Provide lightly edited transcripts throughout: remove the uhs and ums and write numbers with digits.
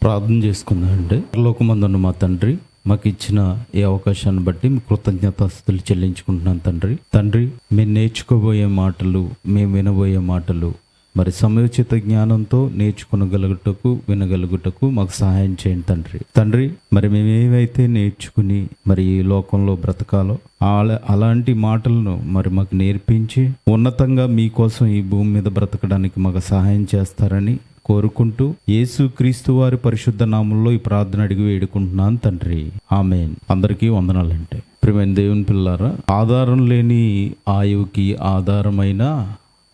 ప్రార్థన చేసుకుందామండి. లోకమందున్న మా తండ్రి, మాకు ఇచ్చిన ఈ అవకాశాన్ని బట్టి మీ కృతజ్ఞతాస్తుతులు చెల్లించుకుంటున్నాను తండ్రి. మేము నేర్చుకోబోయే మాటలు, మేము వినబోయే మాటలు మరి సమయోచిత జ్ఞానంతో నేర్చుకునగలుగుటకు, వినగలుగుటకు మాకు సహాయం చేయండి తండ్రి. మరి మేము ఏవైతే నేర్చుకుని మరి ఈ లోకంలో బ్రతకాలో అలాంటి మాటలను మరి మాకు నేర్పించి ఉన్నతంగా మీకోసం ఈ భూమి మీద బ్రతకడానికి మాకు సహాయం చేస్తారని కోరుకుంటూ యేసుక్రీస్తు వారి పరిశుద్ధ నామంలో ఈ ప్రార్థన అడిగి వేడుకుంటున్నాను తండ్రి, ఆమేన్. అందరికీ వందనాలంటే ప్రియమైన దేవుని పిల్లారా, ఆధారం లేని ఆయువుకి ఆధారమైన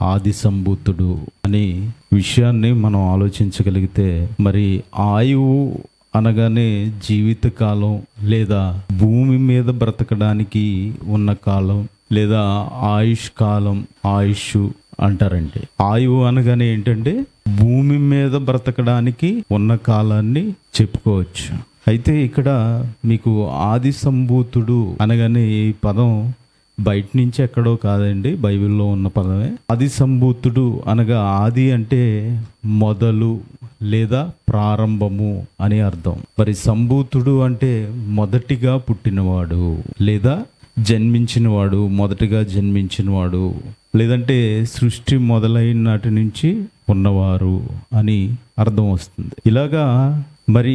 ఆది సంభూతుడు అనే విషయాన్ని మనం ఆలోచించగలిగితే, మరి ఆయువు అనగానే జీవితకాలం లేదా భూమి మీద బ్రతకడానికి ఉన్న కాలం లేదా ఆయుష్ కాలం, ఆయుష్ అంటారండి. ఆయువు అనగానే ఏంటంటే భూమి మీద బ్రతకడానికి ఉన్న కాలాన్ని చెప్పుకోవచ్చు. అయితే ఇక్కడ మీకు ఆది సంభూతుడు అనగానే ఈ పదం బయట నుంచి ఎక్కడో కాదండి, బైబిల్లో ఉన్న పదమే. ఆది సంభూతుడు అనగా ఆది అంటే మొదలు లేదా ప్రారంభము అని అర్థం. మరి సంభూతుడు అంటే మొదటిగా పుట్టినవాడు లేదా జన్మించినవాడు, మొదటిగా జన్మించినవాడు, లేదంటే సృష్టి మొదలైన నాటి నుంచి ఉన్నవారు అని అర్థం వస్తుంది. ఇలాగా మరి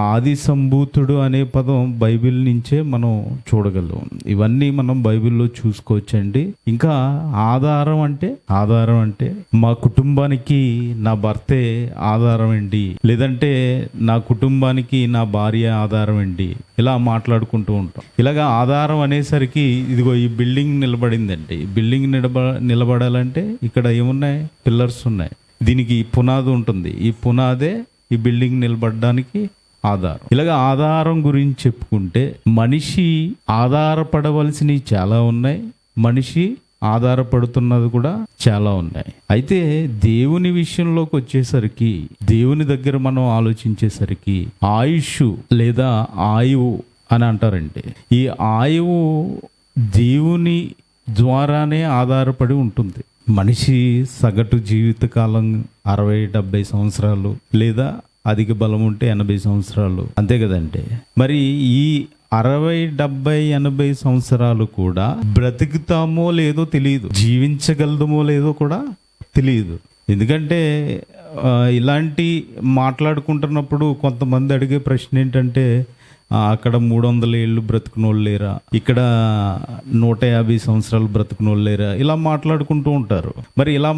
ఆది సంభూతుడు అనే పదం బైబిల్ నుంచే మనం చూడగలం. ఇవన్నీ మనం బైబిల్లో చూసుకోవచ్చండి. ఇంకా ఆధారం అంటే మా కుటుంబానికి నా భర్తే ఆధారం అండి, లేదంటే నా కుటుంబానికి నా భార్య ఆధారం అండి, ఇలా మాట్లాడుకుంటూ ఉంటాం. ఇలాగా ఆధారం అనేసరికి ఇదిగో ఈ బిల్డింగ్ నిలబడిందండి. ఈ బిల్డింగ్ నిలబడాలంటే ఇక్కడ ఏమున్నాయి? పిల్లర్స్ ఉన్నాయి. దీనికి పునాది ఉంటుంది. ఈ పునాదే ఈ బిల్డింగ్ నిలబడడానికి ఆధారం. ఇలాగ ఆధారం గురించి చెప్పుకుంటే మనిషి ఆధారపడవలసినవి చాలా ఉన్నాయి, మనిషి ఆధారపడుతున్నది కూడా చాలా ఉన్నాయి. అయితే దేవుని విషయంలోకి వచ్చేసరికి, దేవుని దగ్గర మనం ఆలోచించేసరికి ఆయుష్ లేదా ఆయువు అని అంటారండి. ఈ ఆయువు దేవుని ద్వారానే ఆధారపడి ఉంటుంది. మనిషి సగటు జీవితకాలం 60-70 సంవత్సరాలు లేదా అధిక బలం ఉంటే 80 సంవత్సరాలు, అంతే కదండి. మరి ఈ 60-70-80 సంవత్సరాలు కూడా బ్రతుకుతామో లేదో తెలియదు, జీవించగలదుమో లేదో కూడా తెలియదు. ఎందుకంటే ఇలాంటి మాట్లాడుకుంటున్నప్పుడు కొంతమంది అడిగే ప్రశ్న ఏంటంటే, అక్కడ 300 ఏళ్ళు బ్రతుకునోళ్ళు లేరా, ఇక్కడ 150 సంవత్సరాలు బ్రతుకునోళ్ళు లేరా, ఇలా మాట్లాడుకుంటూ ఉంటారు. మరి ఇలా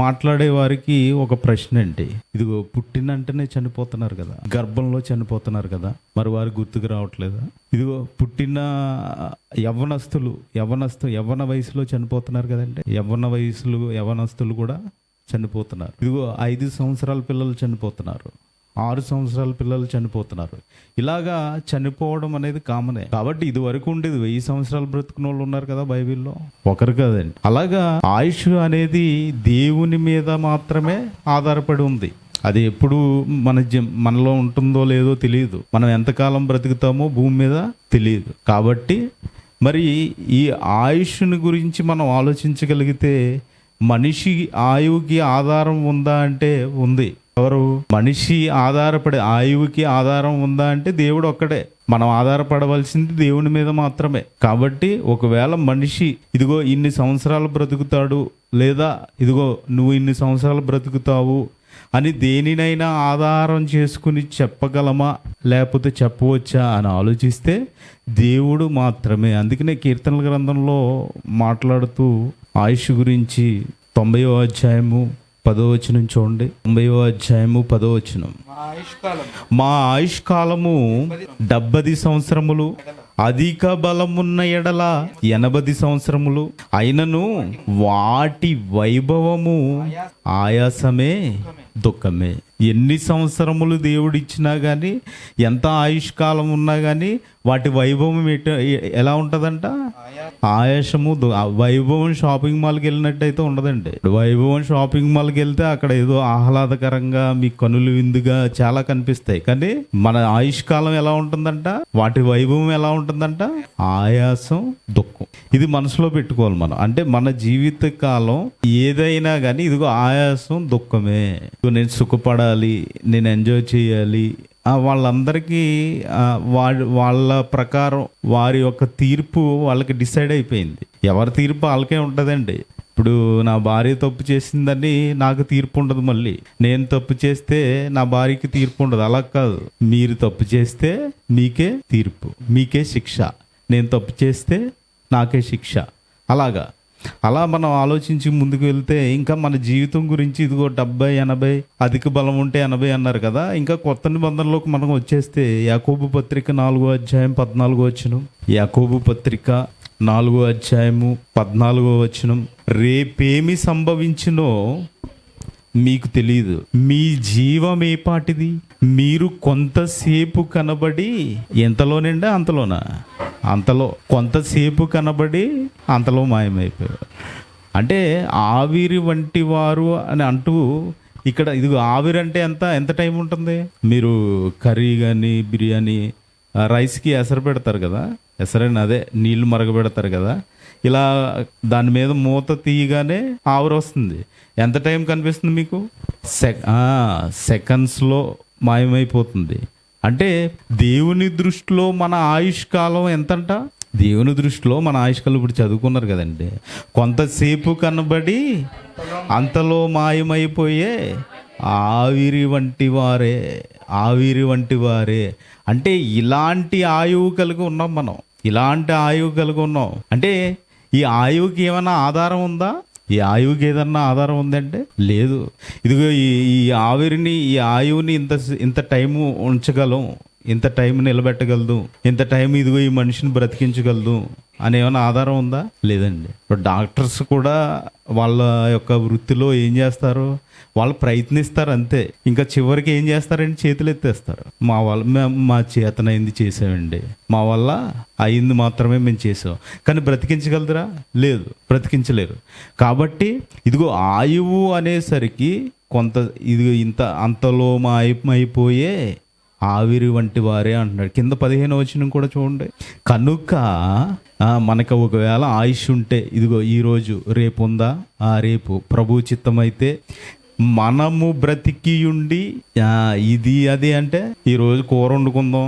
మాట్లాడే వారికి ఒక ప్రశ్న అండి, ఇదిగో పుట్టినంటనే చనిపోతున్నారు కదా, గర్భంలో చనిపోతున్నారు కదా, మరి వారు గుర్తుకు రావట్లేదా? ఇదిగో పుట్టిన యవ్వన వయసులో చనిపోతున్నారు కదండి, యవ్వనస్తులు కూడా చనిపోతున్నారు. ఇదిగో 5 సంవత్సరాల పిల్లలు చనిపోతున్నారు, 6 సంవత్సరాల పిల్లలు చనిపోతున్నారు. ఇలాగా చనిపోవడం అనేది కామనే. కాబట్టి ఇది వరకు ఉండేది 1000 సంవత్సరాలు బ్రతుకున్న వాళ్ళు ఉన్నారు కదా బైబిల్లో, ఒకరు కదండి. అలాగా ఆయుష్ అనేది దేవుని మీద మాత్రమే ఆధారపడి ఉంది. అది ఎప్పుడు మనలో ఉంటుందో లేదో తెలియదు, మనం ఎంతకాలం బ్రతుకుతామో భూమి మీద తెలియదు. కాబట్టి మరి ఈ ఆయుష్ని గురించి మనం ఆలోచించగలిగితే, మనిషి ఆయువుకి ఆధారం ఉందా అంటే ఉంది. ఎవరు? మనిషి ఆధారపడే ఆయువుకి ఆధారం ఉందా అంటే దేవుడు ఒక్కడే. మనం ఆధారపడవలసింది దేవుని మీద మాత్రమే. కాబట్టి ఒకవేళ మనిషి ఇదిగో ఇన్ని సంవత్సరాలు బ్రతుకుతాడు, లేదా ఇదిగో నువ్వు ఇన్ని సంవత్సరాలు బ్రతుకుతావు అని దేనినైనా ఆధారం చేసుకుని చెప్పగలమా, లేకపోతే చెప్పవచ్చా అని ఆలోచిస్తే దేవుడు మాత్రమే. అందుకనే కీర్తనల గ్రంథంలో మాట్లాడుతూ ఆయుష్ గురించి 90వ అధ్యాయము 10వ వచనం చూడండి. 90వ అధ్యాయము 10వ వచనం, మా ఆయుష్ కాలము 70 సంవత్సరములు, అధిక బలమున్న ఎడల 80 సంవత్సరములు, అయినను వాటి వైభవము ఆయాసమే, దుఃఖమే. ఎన్ని సంవత్సరములు దేవుడిచ్చినా కానీ, ఎంత ఆయుష్ కాలం ఉన్నా కానీ వాటి వైభవం ఎలా ఉంటుందంట? ఆయాసము, వైభవం షాపింగ్ మాల్కి వెళ్ళినట్టయితే ఉండదండి. వైభవం షాపింగ్ మాల్కి వెళ్తే అక్కడ ఏదో ఆహ్లాదకరంగా మీ కనులు విందుగా చాలా కనిపిస్తాయి. కానీ మన ఆయుష్ కాలం ఎలా ఉంటుందంట? వాటి వైభవం ఎలా ఉంటుందంట? ఆయాసం, దుఃఖం. ఇది మనసులో పెట్టుకోవాలి మనం. అంటే మన జీవిత కాలం ఏదైనా కానీ ఇదిగో ఆయాసం, దుఃఖమే. నేను సుఖపడాలి ఆడాలి, నేను ఎంజాయ్ చేయాలి, వాళ్ళందరికీ వాళ్ళ ప్రకారం వారి యొక్క తీర్పు వాళ్ళకి డిసైడ్ అయిపోయింది. ఎవరి తీర్పు వాళ్ళకే ఉంటుందండి. ఇప్పుడు నా భార్య తప్పు చేసిందని నాకు తీర్పు ఉండదు, మళ్ళీ నేను తప్పు చేస్తే నా భార్యకి తీర్పు ఉండదు. అలా కాదు, మీరు తప్పు చేస్తే మీకే తీర్పు, మీకే శిక్ష, నేను తప్పు చేస్తే నాకే శిక్ష. అలా మనం ఆలోచించి ముందుకు వెళ్తే ఇంకా మన జీవితం గురించి ఇదిగో 70, 80 అధిక బలం ఉంటే 80 అన్నారు కదా. ఇంకా కొత్త నిబంధనలోకి మనం వచ్చేస్తే యాకోబు పత్రిక 4వ అధ్యాయం 14వ వచనం, యాకోబు పత్రిక 4వ అధ్యాయము 14వ వచనం, రేపేమి సంభవించినో మీకు తెలియదు, మీ జీవం ఏ పాటిది, మీరు కొంతసేపు కనబడి ఎంతలోనండి అంతలో కొంతసేపు కనబడి అంతలో మాయమైపోయారు. అంటే ఆవిరి వంటి వారు అని అంటూ ఇక్కడ ఇదిగో ఆవిరి అంటే ఎంత టైం ఉంటుంది? మీరు కర్రీ కానీ బిర్యానీ రైస్కి ఎసరు పెడతారు కదా, ఎసరైనా అదే నీళ్లు మరగబెడతారు కదా, ఇలా దాని మీద మూత తీయగానే ఆవిరి వస్తుంది. ఎంత టైం కనిపిస్తుంది మీకు? సెకండ్స్లో మాయమైపోతుంది. అంటే దేవుని దృష్టిలో మన ఆయుష్కాలం ఎంతంట? దేవుని దృష్టిలో మన ఆయుష్కాలం ఇప్పుడు చదువుకున్నారు కదండి, కొంతసేపు కనబడి అంతలో మాయమైపోయే ఆవిరి వంటి వారే. అంటే ఇలాంటి ఆయువు కలిగి ఉన్నాం అంటే ఈ ఆయువుకి ఏమైనా ఆధారం ఉందా? ఈ ఆయువుకి ఏదన్నా ఆధారం ఉందంటే లేదు. ఇదిగో ఈ ఆయువుని ఇంత టైము ఉంచగలం, ఇంత టైం నిలబెట్టగలదు, ఇంత టైం ఇదిగో ఈ మనిషిని బ్రతికించగలదు అని ఏమైనా ఆధారం ఉందా? లేదండి. ఇప్పుడు డాక్టర్స్ కూడా వాళ్ళ యొక్క వృత్తిలో ఏం చేస్తారు? వాళ్ళు ప్రయత్నిస్తారు అంతే. ఇంకా చివరికి ఏం చేస్తారండి? చేతులు ఎత్తేస్తారు. మా చేతనైంది చేసామండి, మా వల్ల అయింది మాత్రమే మేము చేసాం. కానీ బ్రతికించగలదురా? లేదు, బ్రతికించలేరు. కాబట్టి ఇదిగో ఆయువు అనేసరికి అంతలో మాయమైపోయే ఆవిరి వంటి వారే అంటున్నాడు. కింద 15వ వచనం కూడా చూడండి. కనుక మనకు ఒకవేళ ఆయుష్ ఉంటే ఇదిగో ఈరోజు రేపు ఉందా? రేపు ప్రభు చిత్తమైతే మనము బ్రతికి ఉండి ఇది అది అంటే ఈరోజు కూర వండుకుందాం,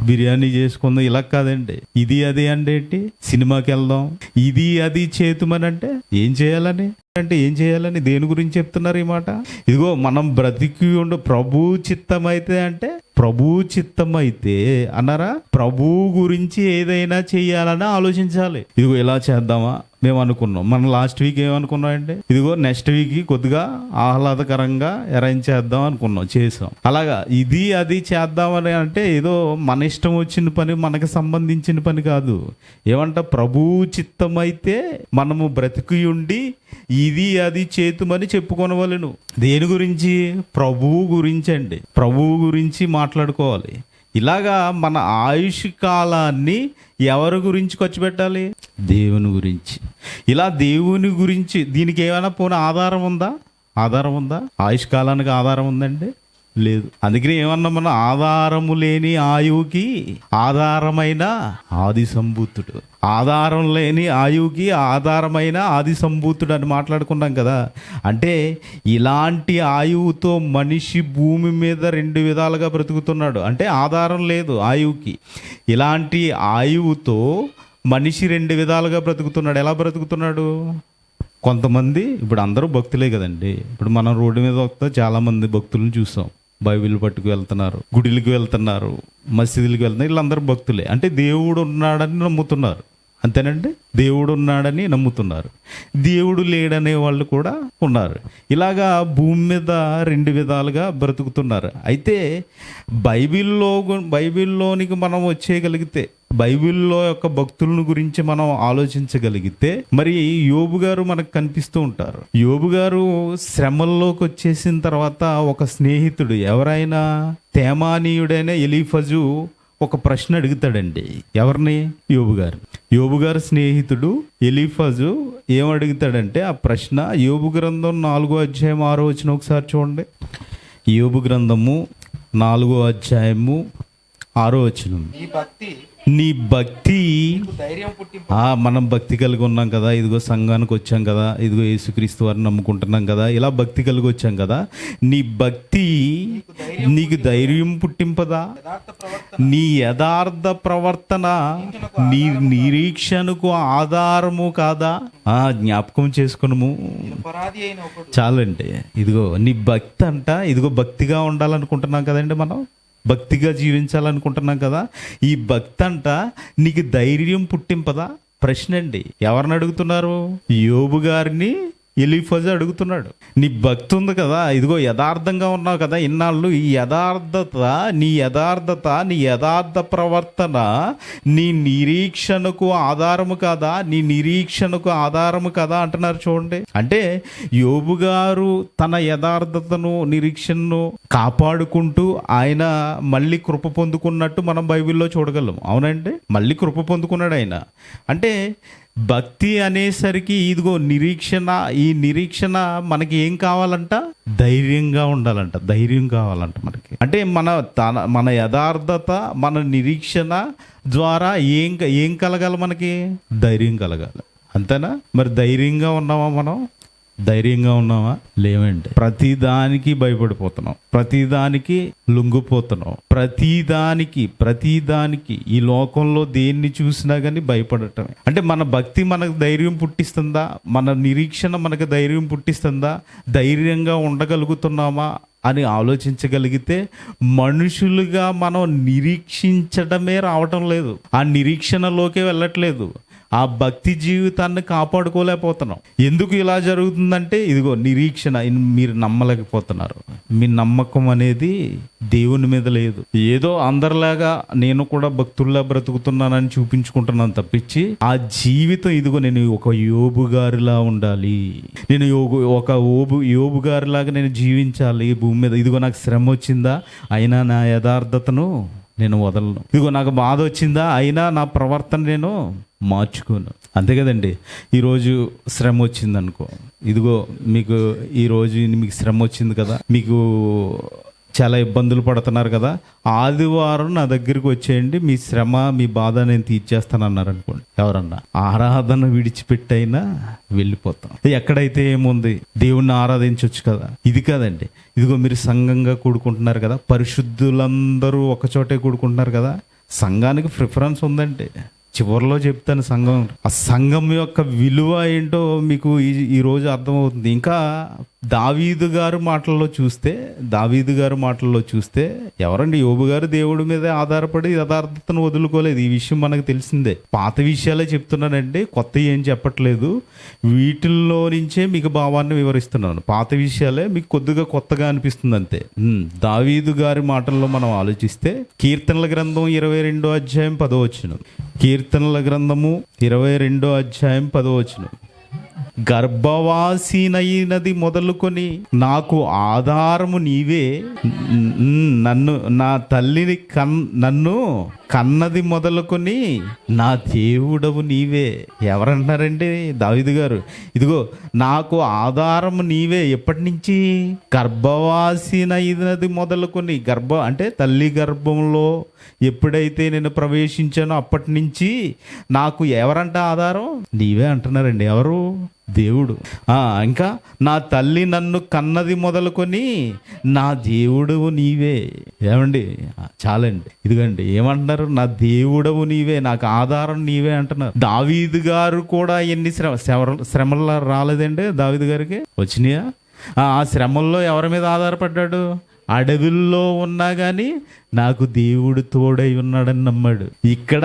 బిర్యానీ చేసుకుందాం, ఇలా కాదండి. ఇది అది అంటే ఏంటి? సినిమాకి వెళ్దాం, ఇది అది చేతుమని అంటే ఏం చేయాలని దేని గురించి చెప్తున్నారు ఈ మాట? ఇదిగో మనం బ్రతికి ఉండు ప్రభు చిత్తమైతే అంటే ప్రభు చిత్తమైతే అన్నారా? ప్రభు గురించి ఏదైనా చేయాలని ఆలోచించాలి. ఇదిగో ఇలా చేద్దామా మేము అనుకున్నాం. మనం లాస్ట్ వీక్ ఏమనుకున్నాం అంటే ఇదిగో నెక్స్ట్ వీక్ కొద్దిగా ఆహ్లాదకరంగా అరేంజ్ చేద్దాం అనుకున్నాం, చేసాం. అలాగా ఇది అది చేద్దామని అంటే ఏదో మన ఇష్టం వచ్చిన పని, మనకు సంబంధించిన పని కాదు. ఏమంట? ప్రభు చిత్తమైతే మనము బ్రతికి ఉండి ఇది అది చేతుమని చెప్పుకొనవలెను. దేని గురించి? ప్రభువు గురించి అండి. ప్రభువు గురించి మాట్లాడుకోవాలి. ఇలాగా మన ఆయుష్ కాలాన్ని ఎవరి గురించి ఖర్చు పెట్టాలి? దేవుని గురించి. ఇలా దేవుని గురించి దీనికి ఏమైనా పోనీ ఆధారం ఉందా? ఆయుష్ కాలానికి ఆధారం ఉందండి? లేదు. అందుకని ఏమన్నా మన ఆధారము లేని ఆయువుకి ఆధారమైన ఆది సంభూతుడు, ఆధారం లేని ఆయువుకి ఆధారమైన ఆది సంభూతుడు అని మాట్లాడుకున్నాం కదా. అంటే ఇలాంటి ఆయువుతో మనిషి భూమి మీద 2 విధాలుగా బ్రతుకుతున్నాడు. అంటే ఆధారం లేదు ఆయువుకి. ఇలాంటి ఆయువుతో మనిషి 2 విధాలుగా బ్రతుకుతున్నాడు. ఎలా బ్రతుకుతున్నాడు? కొంతమంది, ఇప్పుడు అందరూ భక్తులే కదండి. ఇప్పుడు మనం రోడ్డు మీద వస్తే చాలామంది భక్తులను చూసాం. బైబిల్ పట్టుకు వెళ్తున్నారు, గుడిలకు వెళ్తున్నారు, మసీదులకు వెళ్తున్నారు. వీళ్ళందరూ భక్తులే. అంటే దేవుడు ఉన్నాడని నమ్ముతున్నారు, అంతేనండి. దేవుడు ఉన్నాడని నమ్ముతున్నారు. దేవుడు లేడనే వాళ్ళు కూడా ఉన్నారు. భూమి మీద 2 విధాలుగా బ్రతుకుతున్నారు. అయితే బైబిల్లోనికి మనం వచ్చేయగలిగితే, బైబిల్లో యొక్క భక్తులను గురించి మనం ఆలోచించగలిగితే, మరి యోబు గారు మనకు కనిపిస్తూ ఉంటారు. యోబు గారు శ్రమల్లోకి వచ్చేసిన తర్వాత ఒక స్నేహితుడు, ఎవరైనా తేమానీయుడైన ఎలీఫజు ఒక ప్రశ్న అడుగుతాడండి. ఎవరిని? యోబు గారు స్నేహితుడు ఎలీఫజు ఏం అడుగుతాడంటే, ఆ ప్రశ్న యోబు గ్రంథం 4వ అధ్యాయం 6వ వచనం ఒకసారి చూడండి. యోబు గ్రంథము 4వ అధ్యాయము 6వ వచనం. నీ భక్తి ధైర్యం పుట్టింపు. మనం భక్తి కలిగి ఉన్నాం కదా, ఇదిగో సంఘానికి వచ్చాం కదా, ఇదిగో యేసుక్రీస్తు వారిని నమ్ముకుంటున్నాం కదా, ఇలా భక్తి కలిగి వచ్చాం కదా, నీ భక్తి నీకు ధైర్యం పుట్టింపదా? యథార్థ ప్రవర్తన నీ యథార్థ ప్రవర్తన నీ నిరీక్షణకు ఆధారము కాదా? జ్ఞాపకం చేసుకునము. నిరపరాధి అయిన ఒకడు చాలండి. ఇదిగో నీ భక్తి అంట, ఇదిగో భక్తిగా ఉండాలనుకుంటున్నాం కదండి, మనం భక్తిగా జీవించాలనుకుంటున్నాం కదా, ఈ భక్తి అంట నీకు ధైర్యం పుట్టింపదా? ప్రశ్న అండి. ఎవరిని అడుగుతున్నారు? యోబు గారిని ఎలీఫజు అడుగుతున్నాడు. నీ భక్తి ఉంది కదా, ఇదిగో యథార్థంగా ఉన్నావు కదా ఇన్నాళ్ళు, ఈ నీ యథార్థ ప్రవర్తన నీ నిరీక్షణకు ఆధారము కాదా? నీ నిరీక్షణకు ఆధారము కదా అంటున్నారు. చూడండి, అంటే యోబు గారు తన యథార్థతను నిరీక్షణను కాపాడుకుంటూ ఆయన మళ్ళీ కృప పొందుకున్నట్టు మనం బైబిల్లో చూడగలం. అవునండి, మళ్ళీ కృప పొందుకున్నాడు ఆయన. అంటే భక్తి అనేసరికి ఇదిగో ఈ నిరీక్షణ మనకి ఏం కావాలంట? ధైర్యంగా ఉండాలంట, ధైర్యం కావాలంట మనకి. అంటే మన యథార్థత, మన నిరీక్షణ ద్వారా ఏం కలగాలి? మనకి ధైర్యం కలగాలి. అంతేనా? మరి ధైర్యంగా ఉన్నామా? మనం ధైర్యంగా ఉన్నామా? లేవండి. ప్రతిదానికి భయపడిపోతున్నాం, ప్రతిదానికి లొంగిపోతున్నాం, ప్రతిదానికి ఈ లోకంలో దేన్ని చూసినా కానీ భయపడటమే. అంటే మన భక్తి మనకు ధైర్యం పుట్టిస్తుందా? మన నిరీక్షణ మనకు ధైర్యం పుట్టిస్తుందా? ధైర్యంగా ఉండగలుగుతున్నామా అని ఆలోచించగలిగితే మనుషులుగా మనం నిరీక్షించడమే రావటం లేదు, ఆ నిరీక్షణలోకే వెళ్ళట్లేదు, ఆ భక్తి జీవితాన్ని కాపాడుకోలేకపోతున్నాం. ఎందుకు ఇలా జరుగుతుందంటే ఇదిగో నిరీక్షణ మీరు నమ్మలేకపోతున్నారు. మీ నమ్మకం అనేది దేవుని మీద లేదు. ఏదో అందరిలాగా నేను కూడా భక్తుల్లా బ్రతుకుతున్నానని చూపించుకుంటున్నాను తప్పించి ఆ జీవితం ఇదిగో నేను ఒక యోబు గారిలా ఉండాలి, నేను యోబు గారిలాగా నేను జీవించాలి భూమి మీద. ఇదిగో నాకు శ్రమ వచ్చిందా అయినా నా యథార్థతను నేను వదలను, ఇదిగో నాకు బాధ వచ్చిందా అయినా నా ప్రవర్తన నేను మార్చుకోను. అంతే కదండి. ఈరోజు శ్రమ వచ్చింది అనుకో, ఇదిగో ఈరోజు మీకు శ్రమ వచ్చింది కదా, మీకు చాలా ఇబ్బందులు పడుతున్నారు కదా, ఆదివారం నా దగ్గరికి వచ్చేయండి, మీ శ్రమ మీ బాధ నేను తీర్చేస్తాను అన్నారు అనుకోండి. ఎవరన్నా ఆరాధన విడిచిపెట్టైనా వెళ్ళిపోతాం. ఎక్కడైతే ఏముంది, దేవుణ్ణి ఆరాధించవచ్చు కదా. ఇది కాదండి. ఇదిగో మీరు సంఘంగా కూడుకుంటున్నారు కదా, పరిశుద్ధులందరూ ఒకచోటే కూడుకుంటున్నారు కదా, సంఘానికి ప్రిఫరెన్స్ ఉందంటే చివరిలో చెప్తాను. ఆ సంఘం యొక్క విలువ ఏంటో మీకు ఈరోజు అర్థమవుతుంది. ఇంకా దావీదు గారు మాటల్లో చూస్తే ఎవరండి? యోబు గారు దేవుడి మీద ఆధారపడి యథార్థతను వదులుకోలేదు. ఈ విషయం మనకు తెలిసిందే. పాత విషయాలే చెప్తున్నానండి, కొత్త ఏం చెప్పట్లేదు. వీటిల్లో నుంచే మీకు భావాన్ని వివరిస్తున్నాను. పాత విషయాలే మీకు కొద్దిగా కొత్తగా అనిపిస్తుంది అంతే. దావీదు గారి మాటల్లో మనం ఆలోచిస్తే కీర్తనల గ్రంథం 22వ అధ్యాయం 10వ వచనం. కీర్తనల గ్రంథము 22వ అధ్యాయం 10వ వచనం. గర్భవాసినైనది మొదలుకొని నాకు ఆధారము నీవే, నా తల్లిని నన్ను కన్నది మొదలుకొని నా దేవుడవు నీవే. ఎవరంటున్నారండి? దావీదు గారు. ఇదిగో నాకు ఆధారము నీవే. ఎప్పటి నుంచి? గర్భవాసినైనది మొదలుకొని. అంటే తల్లి గర్భంలో ఎప్పుడైతే నేను ప్రవేశించానో అప్పటి నుంచి నాకు ఎవరంట ఆధారం? నీవే అంటున్నారండి. ఎవరు? దేవుడు. ఇంకా నా తల్లి నన్ను కన్నది మొదలుకొని నా దేవుడవు నీవే. ఏమండి? చాలండి. ఇదిగండి ఏమంటున్నారు? నా దేవుడవు నీవే, నాకు ఆధారం నీవే అంటున్నారు. దావీదు గారు కూడా ఎన్ని శ్రమలు రాలేదండి దావీదు గారికి? వచ్చినాయా? ఆ శ్రమల్లో ఎవరి మీద ఆధారపడ్డాడు? అడవుల్లో ఉన్నా కానీ నాకు దేవుడు తోడై ఉన్నాడని నమ్మాడు. ఇక్కడ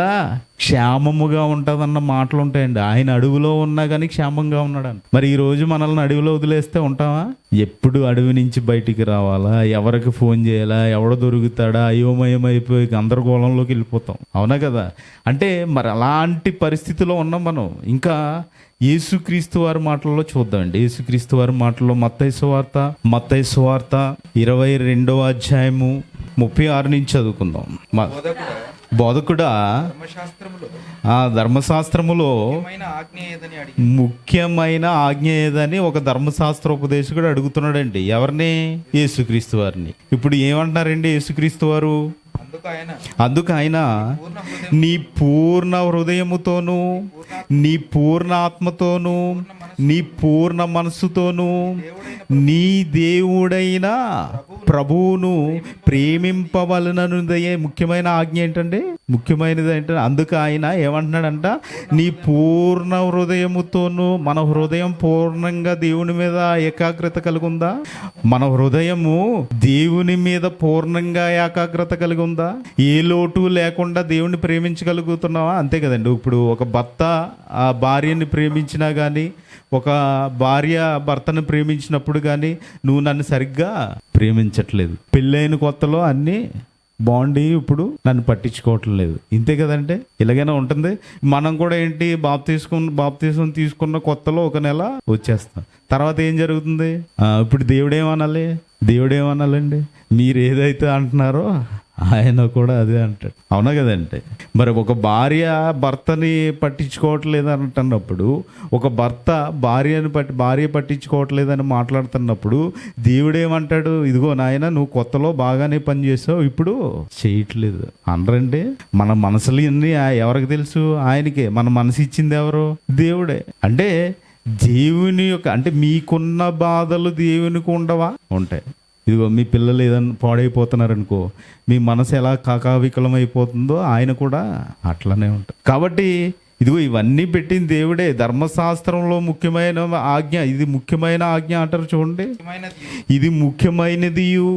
క్షేమముగా ఉంటుందన్న మాటలు ఉంటాయండి. ఆయన అడవిలో ఉన్నా కానీ క్షేమంగా ఉన్నాడని. మరి ఈరోజు మనల్ని అడవిలో వదిలేస్తే ఉంటావా? ఎప్పుడు అడవి నుంచి బయటికి రావాలా, ఎవరికి ఫోన్ చేయాలా, ఎవడ దొరుకుతాడా, అయోమయం అయిపోయి గందరగోళంలోకి వెళ్ళిపోతాం. అవునా కదా? అంటే మరి అలాంటి పరిస్థితిలో ఉన్నాం మనం. ఇంకా యేసుక్రీస్తు వారి మాటల్లో చూద్దామండి. యేసుక్రీస్తు వారి మాటల్లో మత్తయి సువార్త 22వ అధ్యాయము 36 నుంచి చదువుకుందాం. బోధకుడా ధర్మశాస్త్రములో ముఖ్యమైన ఆజ్ఞ ఏదని ఒక ధర్మశాస్త్ర ఉపదేశకుడు అడుగుతున్నాడండి. ఎవరిని? యేసుక్రీస్తు వారిని. ఇప్పుడు ఏమంటున్నారండి యేసుక్రీస్తు వారు? అందుకు ఆయన పూర్ణ హృదయం నీ పూర్ణ హృదయముతోనూ నీ పూర్ణ ఆత్మతోనూ నీ పూర్ణ మనస్సుతోనూ నీ దేవుడైన ప్రభువును ప్రేమింపవలననుదయే ముఖ్యమైన ఆజ్ఞ ఏంటండి? ముఖ్యమైనది ఏంటంటే అందుకు ఆయన ఏమంటున్నాడంట, నీ పూర్ణ హృదయముతోనూ. మన హృదయం పూర్ణంగా దేవుని మీద ఏకాగ్రత కలిగి ఉందా? మన హృదయము దేవుని మీద పూర్ణంగా ఏకాగ్రత కలిగి ఉందా? ఏ లోటు లేకుండా దేవుని ప్రేమించగలుగుతున్నావా? అంతే కదండి. ఇప్పుడు ఒక భర్త ఆ భార్యని ప్రేమించినా కానీ, ఒక భార్య భర్తను ప్రేమించినప్పుడు కానీ నువ్వు నన్ను సరిగ్గా ప్రేమించట్లేదు. పెళ్ళైన కొత్తలో అన్నీ బాగుండి ఇప్పుడు నన్ను పట్టించుకోవటం లేదు. ఇంతే కదంటే, ఇలాగైనా ఉంటుంది. మనం కూడా ఏంటి, బాప్తీసం తీసుకున్న కొత్తలో ఒక నెల వచ్చేస్తాం. తర్వాత ఏం జరుగుతుంది? ఇప్పుడు దేవుడేమనాలండి? మీరు ఏదైతే అంటున్నారో ఆయన కూడా అదే అంటాడు. అవునా కదంటే? మరి ఒక భార్య భర్తని పట్టించుకోవట్లేదు అంటున్నప్పుడు, ఒక భర్త భార్య పట్టించుకోవట్లేదని మాట్లాడుతున్నప్పుడు దేవుడేమంటాడు? ఇదిగో నాయన, నువ్వు కొత్తలో బాగానే పని చేసావు, ఇప్పుడు చేయట్లేదు అనరండి. మన మనసులు అన్నీ ఎవరికి తెలుసు? ఆయనకే. మన మనసు ఇచ్చింది ఎవరు? దేవుడే. అంటే దేవుని యొక్క, అంటే మీకున్న బాధలు దేవునికి ఉండవా? ఉంటాయి. ఇదిగో మీ పిల్లలు ఏదైనా పాడైపోతున్నారనుకో, మీ మనసు ఎలా కాకావికలం అయిపోతుందో ఆయన కూడా అట్లనే ఉంటాడు. కాబట్టి ఇదిగో ఇవన్నీ పెట్టిన దేవుడే. ధర్మశాస్త్రంలో ముఖ్యమైన ఆజ్ఞ, ఇది ముఖ్యమైన ఆజ్ఞ అంటారు చూడండి. ఇది ముఖ్యమైనదియు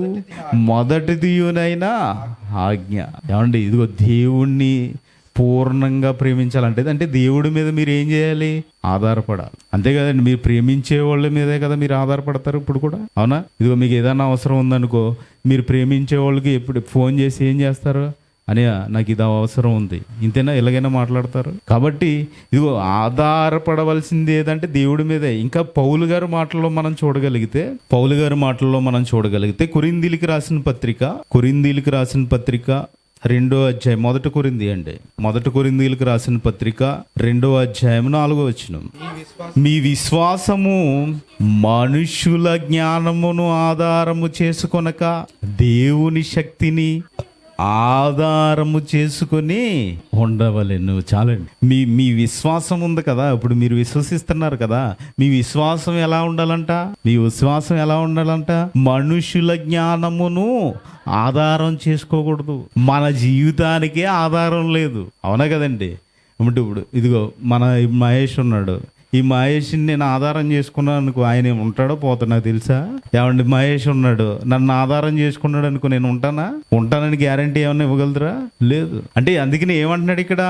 మొదటిదియునైనా ఆజ్ఞ. ఏమండి? ఇదిగో దేవుణ్ణి పూర్ణంగా ప్రేమించాలంటే, అంటే దేవుడి మీద మీరు ఏం చేయాలి? ఆధారపడాలి. అంతే కదండి. మీరు ప్రేమించే వాళ్ళ మీదే కదా మీరు ఆధారపడతారు ఇప్పుడు కూడా. అవునా? ఇదిగో మీకు ఏదైనా అవసరం ఉందనుకో, మీరు ప్రేమించే వాళ్ళకి ఎప్పుడు ఫోన్ చేసి ఏం చేస్తారు? అని, నాకు ఇది అవసరం ఉంది, ఇంతేనా? ఎలాగైనా మాట్లాడతారు. కాబట్టి ఇదిగో ఆధారపడవలసింది ఏదంటే దేవుడి మీదే. ఇంకా పౌలు గారి మాటల్లో మనం చూడగలిగితే కొరింథీయులకు రాసిన పత్రిక 2వ అధ్యాయం, మొదటి కొరింథీయులకు రాసిన పత్రిక 2వ అధ్యాయం 4వ వచనం. మీ విశ్వాసము మనుష్యుల జ్ఞానమును ఆధారము చేసుకొనక దేవుని శక్తిని ఆధారము చేసుకొని ఉండవలెను. చాలండి. మీ విశ్వాసం ఉంది కదా, ఇప్పుడు మీరు విశ్వసిస్తున్నారు కదా, మీ విశ్వాసం ఎలా ఉండాలంట? మనుషుల జ్ఞానమును ఆధారం చేసుకోకూడదు. మన జీవితానికే ఆధారం లేదు. అవునా కదండి? ఇప్పుడు ఇదిగో మన మహేష్ ఉన్నాడు. ఈ మహేష్ని నేను ఆధారం చేసుకున్నాను అనుకో, ఆయన ఉంటాడో పోతా నాకు తెలుసా? ఏమండి, మహేష్ ఉన్నాడు, నన్ను ఆధారం చేసుకున్నాడు అనుకో, నేను ఉంటానని గ్యారంటీ ఏమన్నా ఇవ్వగలదురా? లేదు. అంటే అందుకని ఏమంటున్నాడు ఇక్కడ?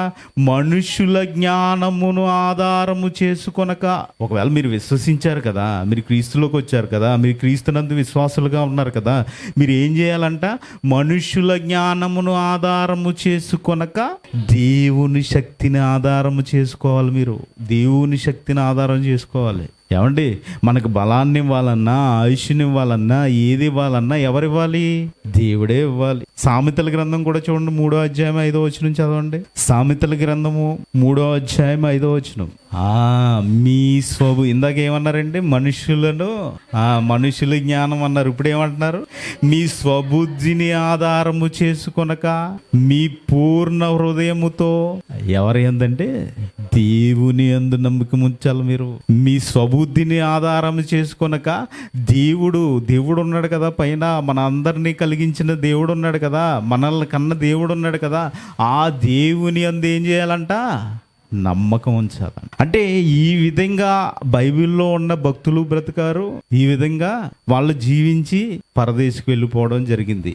మనుషుల జ్ఞానమును ఆధారము చేసుకొనక. ఒకవేళ మీరు విశ్వసించారు కదా, మీరు క్రీస్తులోకి వచ్చారు కదా, మీరు క్రీస్తునందు విశ్వాసులుగా ఉన్నారు కదా, మీరు ఏం చేయాలంట? మనుషుల జ్ఞానమును ఆధారము చేసుకొనక దేవుని శక్తిని ఆధారము చేసుకోవాలి. మీరు దేవుని శక్తిని ఆధారం చేసుకోవాలి. ఏమండి, మనకు బలాన్ని ఇవ్వాలన్నా, ఆయుష్ని ఇవ్వాలన్నా, ఏది ఇవ్వాలన్నా ఎవరివ్వాలి? దేవుడే ఇవ్వాలి. సామెతల గ్రంథం కూడా చూడండి, 3వ అధ్యాయం 5వ వచనం చదవండి. సామెతల గ్రంథము 3వ అధ్యాయం 5వ వచనం. మీ ఇందాక ఏమన్నారండి? మనుషుల జ్ఞానం అన్నారు. ఇప్పుడు ఏమంటున్నారు? మీ స్వబుద్ధిని ఆధారము చేసుకొనక మీ పూర్ణ హృదయముతో. ఎవరి యందంటే? దేవుని యందు నమ్మకం ఉంచాలి మీరు. మీ స్వబుద్ధిని ఆధారం చేసుకొనక దేవుడు ఉన్నాడు కదా పైన, మన అందరినీ కలిగించిన దేవుడు ఉన్నాడు కదా, మనల్ని కన్న దేవుడు ఉన్నాడు కదా, ఆ దేవుని యందు ఏం చేయాలంట? నమ్మకం ఉంచాలి. అంటే ఈ విధంగా బైబిల్లో ఉన్న భక్తులు బ్రతికారు. ఈ విధంగా వాళ్ళు జీవించి పరదేశకు వెళ్ళిపోవడం జరిగింది.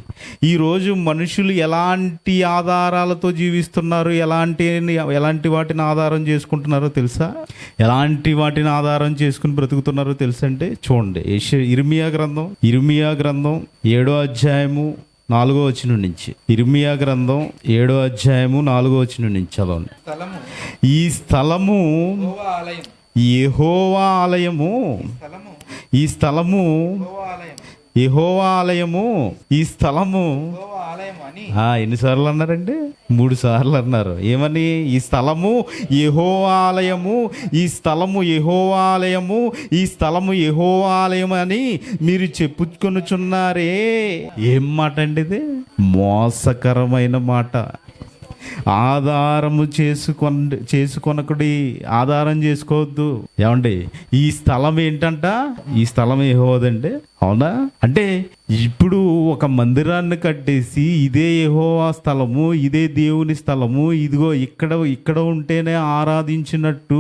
ఈరోజు మనుషులు ఎలాంటి ఆధారాలతో జీవిస్తున్నారు, ఎలాంటి వాటిని ఆధారం చేసుకుంటున్నారో తెలుసా? ఎలాంటి వాటిని ఆధారం చేసుకుని బ్రతుకుతున్నారో తెలుసా? అంటే చూడండి, ఇర్మియా గ్రంథం 7వ అధ్యాయము 4వ వచనం నుంచి. ఇర్మియా గ్రంథం 7వ అధ్యాయము 4వ వచనం నుంచి చదవండి. ఈ స్థలము యెహోవా ఆలయము. ఈ స్థలము యెహోవా ఆలయము. ఈ స్థలము ఎన్నిసార్లు అన్నారండి? 3 సార్లు అన్నారు. ఏమని? ఈ స్థలము యెహోవా ఆలయము, ఈ స్థలము యెహోవా ఆలయము, ఈ స్థలము యెహోవా ఆలయం అని మీరు చెప్పుకొనుచున్నారే. ఏం మాట అండి ఇది? మోసకరమైన మాట. ఆధారము చేసుకొనకుడి, ఆధారం చేసుకోవద్దు. ఏమండి, ఈ స్థలం ఏంటంట? ఈ స్థలం యెహోవాదండి. అవునా? అంటే ఇప్పుడు ఒక మందిరాన్ని కట్టేసి ఇదే యెహోవా స్థలము, ఇదే దేవుని స్థలము, ఇదిగో ఇక్కడ ఉంటేనే ఆరాధించినట్టు,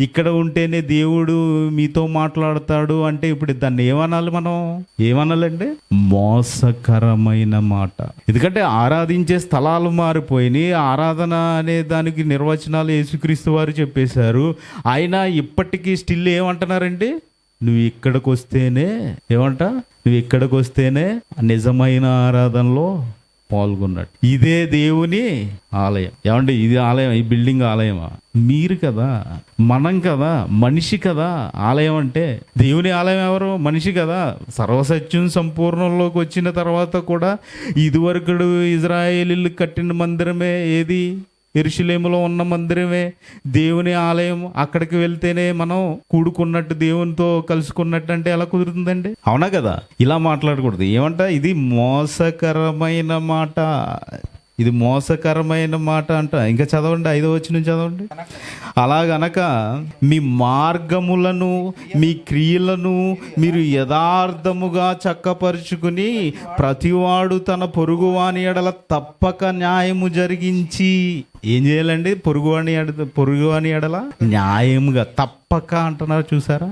ఇక్కడ ఉంటేనే దేవుడు మీతో మాట్లాడతాడు అంటే ఇప్పుడు దాన్ని ఏమనాలి? మనం ఏమనాలండి? మోసకరమైన మాట. ఎందుకంటే ఆరాధించే స్థలాలు మారిపోయినాయి. ఆరాధన అనే దానికి నిర్వచనాలు యేసుక్రీస్తు వారు చెప్పేశారు. అయినా ఇప్పటికీ స్టిల్ ఏమంటున్నారండి? నువ్వు ఇక్కడికి వస్తేనే నువ్వు ఇక్కడికి వస్తేనే నిజమైన ఆరాధనలో పాల్గొన్నట్టు. ఇదే దేవుని ఆలయం. ఏమండి, ఇది ఆలయం, ఈ బిల్డింగ్ ఆలయమా? మీరు కదా, మనం కదా, మనిషి కదా. ఆలయం అంటే దేవుని ఆలయం ఎవరు? మనిషి కదా. సర్వసత్యం సంపూర్ణంలోకి వచ్చిన తర్వాత కూడా ఇదివరకు ఇజ్రాయేలీలు కట్టిన మందిరమే ఏది? యెరూషలేములో ఉన్న మందిరమే దేవుని ఆలయం. అక్కడికి వెళ్తేనే మనం కూడుకున్నట్టు, దేవునితో కలుసుకున్నట్టు అంటే ఎలా కుదురుతుందండి? అవునా కదా? ఇలా మాట్లాడకూడదు. ఏమంట? ఇది మోసకరమైన మాట. ఇది మోసకరమైన మాట అంట. ఇంకా చదవండి, 5వ వచనం చదవండి. అలాగనక మీ మార్గములను, మీ క్రియలను మీరు యథార్థముగా చక్కపరుచుకుని ప్రతివాడు తన పొరుగువాని ఎడల తప్పక న్యాయము జరిగించి. ఏం చేయాలండి? పొరుగువాని ఎడల న్యాయముగా, తప్పక అంటున్నారు చూసారా?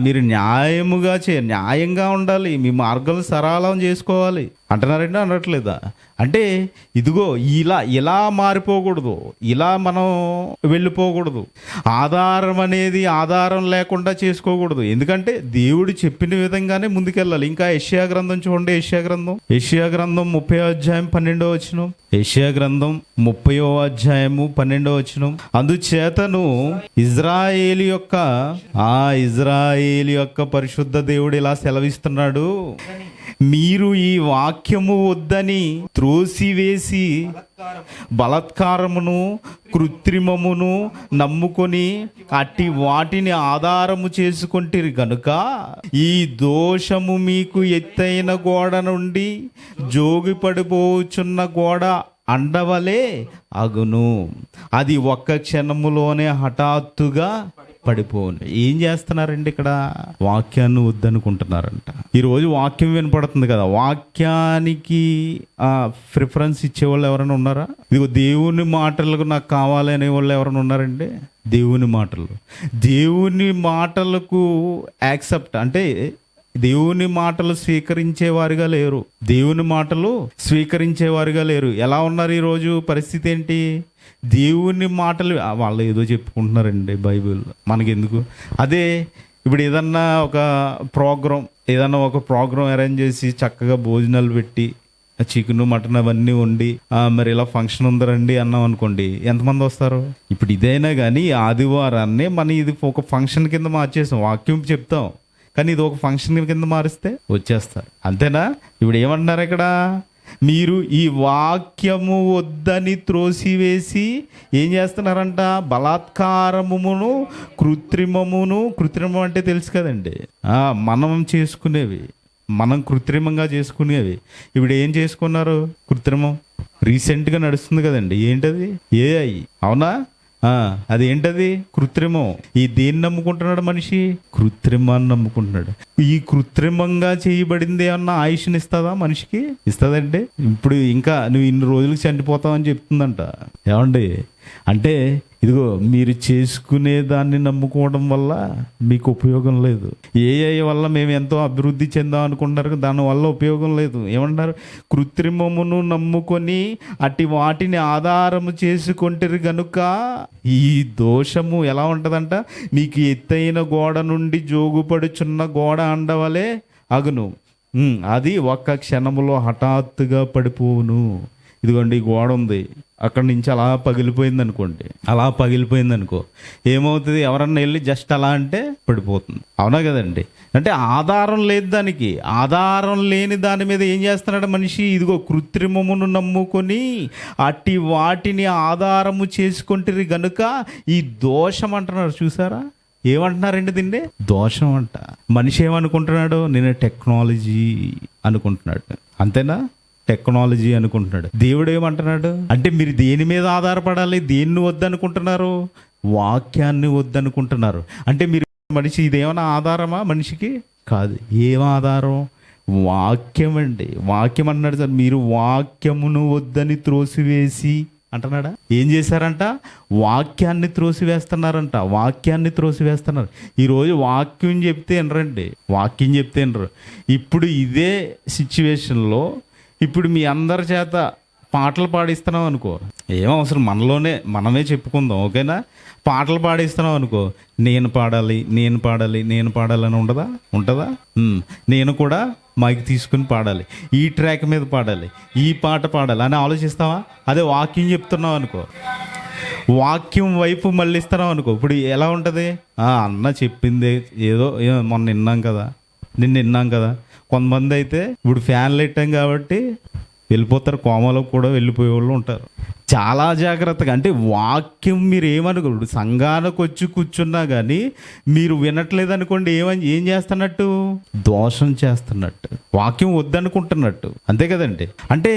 మీరు న్యాయముగా న్యాయంగా ఉండాలి, మీ మార్గాలు సరళం చేసుకోవాలి అంటున్నారండి. అనట్లేదా? అంటే ఇదిగో ఇలా మారిపోకూడదు, ఇలా మనం వెళ్ళిపోకూడదు. ఆధారం అనేది ఆధారం లేకుండా చేసుకోకూడదు. ఎందుకంటే దేవుడు చెప్పిన విధంగానే ముందుకెళ్ళాలి. ఇంకా యెషయా గ్రంథం చూడండి. యెషయా గ్రంథం 30వ అధ్యాయం 12వ వచనం. యెషయా గ్రంథం 30వ అధ్యాయము 12వ వచనం. అందుచేతను ఇజ్రాయేలు యొక్క పరిశుద్ధ దేవుడు ఇలా సెలవిస్తున్నాడు, మీరు ఈ వాక్యము వద్దని త్రోసివేసి బలాత్కారమును కృత్రిమమును నమ్ముకొని అట్టి వాటిని ఆధారము చేసుకొంటిరి గనుక ఈ దోషము మీకు ఎత్తైన గోడ నుండి జోగిపడిపోచున్న గోడ అండవలే అగును. అది ఒక్క క్షణములోనే హఠాత్తుగా పడిపోను. ఏం చేస్తున్నారండి ఇక్కడ? వాక్యాన్ని వద్దనుకుంటున్నారంట. ఈరోజు వాక్యం వినపడుతుంది కదా, వాక్యానికి ప్రిఫరెన్స్ ఇచ్చేవాళ్ళు ఎవరైనా ఉన్నారా? ఇదిగో దేవుని మాటలకు నాకు కావాలి అనే వాళ్ళు ఎవరైనా ఉన్నారండి? దేవుని మాటలకు యాక్సెప్ట్ అంటే దేవుని మాటలు స్వీకరించేవారుగా లేరు. ఎలా ఉన్నారు ఈరోజు? పరిస్థితి ఏంటి? దేవుని మాటలు వాళ్ళు ఏదో చెప్పుకుంటున్నారండి. బైబిల్ మనకెందుకు? అదే ఇప్పుడు ఏదన్నా ఒక ప్రోగ్రాం అరేంజ్ చేసి చక్కగా భోజనాలు పెట్టి చికెన్ మటన్ అవన్నీ వండి మరి ఇలా ఫంక్షన్ ఉందరండి అన్నాం అనుకోండి, ఎంతమంది వస్తారు? ఇప్పుడు ఇదైనా కానీ ఆదివారాన్ని ఇది ఒక ఫంక్షన్ కింద మార్చేసాం. వాక్యం చెప్తాం కానీ ఇది ఒక ఫంక్షన్ కింద మారిస్తే వచ్చేస్తారు. అంతేనా? ఇప్పుడు ఏమంటున్నారు ఇక్కడ? మీరు ఈ వాక్యము వద్దని త్రోసివేసి ఏం చేస్తున్నారంట? బలాత్కారమును కృత్రిమం అంటే తెలుసు కదండి, మనం కృత్రిమంగా చేసుకునేవి. ఇప్పుడు ఏం చేసుకున్నారు? కృత్రిమం రీసెంట్గా నడుస్తుంది కదండి. ఏంటది? AI. అవునా? అదేంటది? కృత్రిమం. ఈ దేన్ని నమ్ముకుంటున్నాడు మనిషి? కృత్రిమాన్ని నమ్ముకుంటున్నాడు. ఈ కృత్రిమంగా చేయబడింది ఏమన్నా ఆయుష్ని ఇస్తుందా మనిషికి? ఇస్తుందంటే ఇప్పుడు ఇంకా నువ్వు ఇన్ని రోజులకు చనిపోతావని చెప్తుందంట. ఏమండి, అంటే ఇదిగో మీరు చేసుకునే దాన్ని నమ్ముకోవడం వల్ల మీకు ఉపయోగం లేదు. AI వల్ల మేము ఎంతో అభివృద్ధి చెందాం అనుకుంటున్నారు, దానివల్ల ఉపయోగం లేదు. ఏమంటారు? కృత్రిమమును నమ్ముకొని అట్టి వాటిని ఆధారము చేసుకొంటిరి గనుక ఈ దోషము ఎలా ఉంటుందంట? మీకు ఎత్తైన గోడ నుండి జోగుపడుచున్న గోడ అండవలే అగును. అది ఒక్క క్షణములో హఠాత్తుగా పడిపోవును. ఇదిగోండి ఈ గోడ ఉంది, అక్కడి నుంచి అలా పగిలిపోయింది అనుకో, ఏమవుతుంది? ఎవరన్నా వెళ్ళి జస్ట్ అలా అంటే పడిపోతుంది. అవునా కదండి? అంటే ఆధారం లేదు దానికి. ఆధారం లేని దాని మీద ఏం చేస్తున్నాడు మనిషి? ఇదిగో కృత్రిమమును నమ్ముకొని అట్టి వాటిని ఆధారము చేసుకుంటారు గనుక ఈ దోషం అంటున్నారు. చూసారా? ఏమంటున్నారండి దీన్ని? దోషం అంట. మనిషి ఏమనుకుంటున్నాడు? నేను టెక్నాలజీ అనుకుంటున్నాడు. అంతేనా? టెక్నాలజీ అనుకుంటున్నాడు. దేవుడు ఏమంటున్నాడు అంటే మీరు దేని మీద ఆధారపడాలి, దేన్ని వద్దనుకుంటున్నారు? వాక్యాన్ని వద్దనుకుంటున్నారు. అంటే మీరు మనిషి ఇదేమైనా ఆధారమా? మనిషికి కాదు. ఏం ఆధారం? వాక్యం అండి. వాక్యం అన్నాడు సార్. మీరు వాక్యమును వద్దని త్రోసివేసి అంటున్నాడా? ఏం చేశారంట? వాక్యాన్ని త్రోసివేస్తున్నారంట. వాక్యాన్ని త్రోసివేస్తున్నారు. ఈరోజు వాక్యం చెప్తే వినరండి. వాక్యం చెప్తే వినరు. ఇప్పుడు ఇదే సిచ్యువేషన్లో ఇప్పుడు మీ అందరి చేత పాటలు పాడిస్తున్నాం అనుకో, ఏం అవసరం, మనమే చెప్పుకుందాం, ఓకేనా? పాటలు పాడిస్తున్నాం అనుకో, నేను పాడాలి అని ఉంటుందా? నేను కూడా మైక్ తీసుకుని పాడాలి, ఈ ట్రాక్ మీద పాడాలి, ఈ పాట పాడాలి అని ఆలోచిస్తావా? అదే వాక్యం చెప్తున్నావు అనుకో, వాక్యం వైపు మళ్ళిస్తున్నావు అనుకో, ఇప్పుడు ఎలా ఉంటుంది? అన్న చెప్పింది ఏదో మొన్న నిన్న విన్నాం కదా. కొంతమంది అయితే ఇప్పుడు ఫ్యాన్లు పెట్టాం కాబట్టి వెళ్ళిపోతారు, కోమలో కూడా వెళ్ళిపోయే వాళ్ళు ఉంటారు. చాలా జాగ్రత్తగా, అంటే వాక్యం మీరు ఏమనుకో, సంఘానికి వచ్చి కూర్చున్నా కానీ మీరు వినట్లేదు అనుకోండి, ఏం చేస్తున్నట్టు? దోషం చేస్తున్నట్టు, వాక్యం వద్దనుకుంటున్నట్టు, అంతే కదండి. అంటే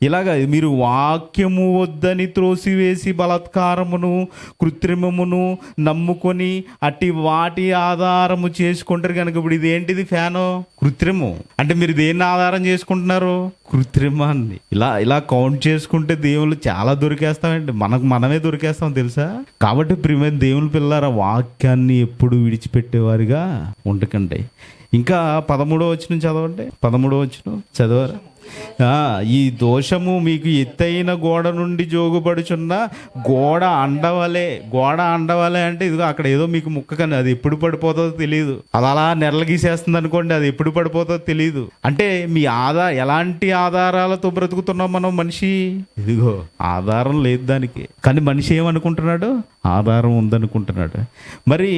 ఇలాగ మీరు వాక్యము వద్దని త్రోసివేసి బలాత్కారమును కృత్రిమమును నమ్ముకొని అట్టి వాటి ఆధారము చేసుకుంటారు కనుక ఇప్పుడు ఇదేంటిది? ఫ్యాను కృత్రిమం. అంటే మీరు దేన్ని ఆధారం చేసుకుంటున్నారు? కృత్రిమాన్ని. ఇలా కౌంట్ చేసుకుంటే దేవుళ్ళు చాలా దొరికేస్తామండి. మనమే దొరికేస్తాం తెలుసా. కాబట్టి ప్రియమైన దేవుని పిల్లారా, వాక్యాన్ని ఎప్పుడు విడిచిపెట్టేవారిగా ఉండకండి. ఇంకా 13వ వచనం చదవండి. 13వ వచనం చదవరా? ఈ దోషము మీకు ఎత్తైన గోడ నుండి జోగుపడుచున్న గోడ అండవలే అంటే ఇదిగో అక్కడ ఏదో మీకు ముక్క, కానీ అది ఎప్పుడు పడిపోతుందో తెలియదు. అది అలా నెరలు గీసేస్తుంది అనుకోండి, అది ఎప్పుడు పడిపోతుందో తెలియదు. అంటే మీ ఎలాంటి ఆధారాలతో బ్రతుకుతున్నాం మనం? మనిషి ఇదిగో ఆధారం లేదు దానికి, కానీ మనిషి ఏమనుకుంటున్నాడు? ఆధారం ఉందనుకుంటున్నాడు. మరి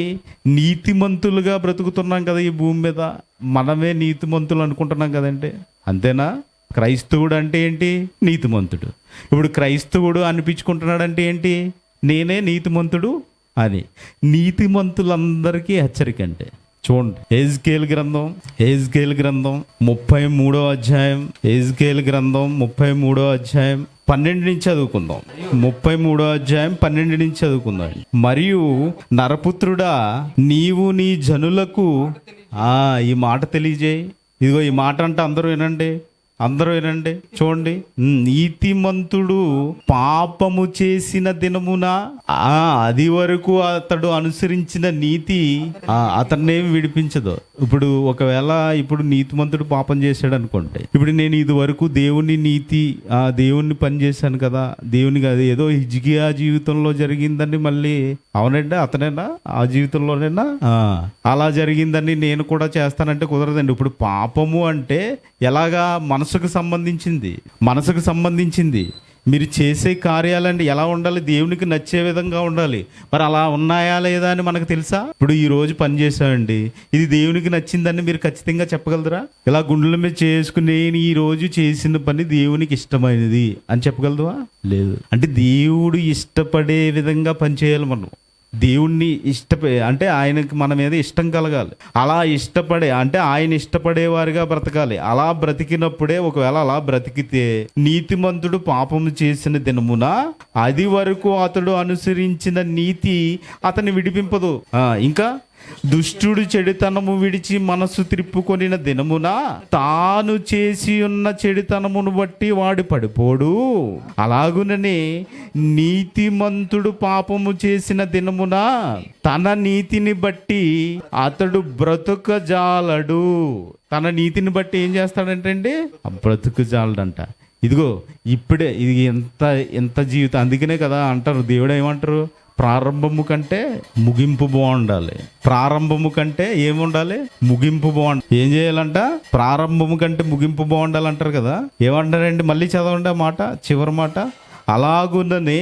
నీతిమంతులుగా బ్రతుకుతున్నాం కదా ఈ భూమి మీద, మనమే నీతిమంతులు అనుకుంటున్నాం కదండి, అంతేనా? క్రైస్తవుడు అంటే ఏంటి? నీతిమంతుడు. ఇప్పుడు క్రైస్తవుడు అనిపించుకుంటున్నాడు అంటే ఏంటి? నేనే నీతిమంతుడు అని. నీతిమంతులందరికీ హెచ్చరిక అంటే చూడండి, ఎహెజ్కేలు గ్రంథం 33వ అధ్యాయం, ఎహెజ్కేలు గ్రంథం 33వ అధ్యాయం 12 నుంచి చదువుకుందాం. 33వ అధ్యాయం 12 నుంచి చదువుకుందాం. మరియు నరపుత్రుడా, నీవు నీ జనులకు ఈ మాట తెలియజేయి. ఇదిగో ఈ మాట అంటే అందరూ వినండి, చూడండి. నీతిమంతుడు పాపము చేసిన దినమున అది వరకు అతడు అనుసరించిన నీతి అతన్నేమి విడిపించదు. ఇప్పుడు ఒకవేళ ఇప్పుడు నీతిమంతుడు పాపం చేశాడు అనుకోండి, ఇప్పుడు నేను ఇది వరకు దేవుణ్ణి పని చేశాను కదా, దేవునికి అది ఏదో హిజ్కియా జీవితంలో జరిగిందని మళ్ళీ అవునండి అతనేనా ఆ జీవితంలోనేనా అలా జరిగిందని నేను కూడా చేస్తానంటే కుదరదండి. ఇప్పుడు పాపము అంటే ఎలాగా? మనసుకు సంబంధించింది. మీరు చేసే కార్యాలండి ఎలా ఉండాలి? దేవునికి నచ్చే విధంగా ఉండాలి. మరి అలా ఉన్నాయా లేదా అని మనకు తెలుసా? ఇప్పుడు ఈ రోజు పని చేశామండి, ఇది దేవునికి నచ్చిందని మీరు ఖచ్చితంగా చెప్పగలరా? ఇలా గుండెల మీద చేసుకుని నేను ఈ రోజు చేసిన పని దేవునికి ఇష్టమైనది అని చెప్పగలదువా? లేదు. అంటే దేవుడు ఇష్టపడే విధంగా పని చేయాలి మనం. దేవుణ్ణి అంటే ఆయనకి మన మీద ఇష్టం కలగాలి. అలా అంటే ఆయన ఇష్టపడేవారిగా బ్రతకాలి. అలా బ్రతికినప్పుడే, ఒకవేళ అలా బ్రతికితే నీతిమంతుడు పాపము చేసిన దినమున అది వరకు అతడు అనుసరించిన నీతి అతన్ని విడిపింపదు. ఇంకా దుష్టుడు చెడుతనము విడిచి మనసు త్రిప్పుకొనిన దినమున తాను చేసి ఉన్న చెడుతనమును బట్టి వాడు పడిపోడు. అలాగుననే నీతిమంతుడు పాపము చేసిన దినమున తన నీతిని బట్టి అతడు బ్రతుకజాలడు. తన నీతిని బట్టి ఏం చేస్తాడంటే బ్రతుకజాలడంట. ఇదిగో ఇప్పుడే ఇది ఎంత జీవితం. అందుకనే కదా అంటారు, దేవుడు ఏమంటారు? ప్రారంభము కంటే ముగింపు బాగుండాలి. ప్రారంభము కంటే ఏముండాలి? ముగింపు బాగుండాలి. ఏం చేయాలంట? ప్రారంభము కంటే ముగింపు బాగుండాలంటారు కదా. ఏమంటారండి? మళ్ళీ చదవండి ఆ మాట, చివరి మాట. అలాగుననే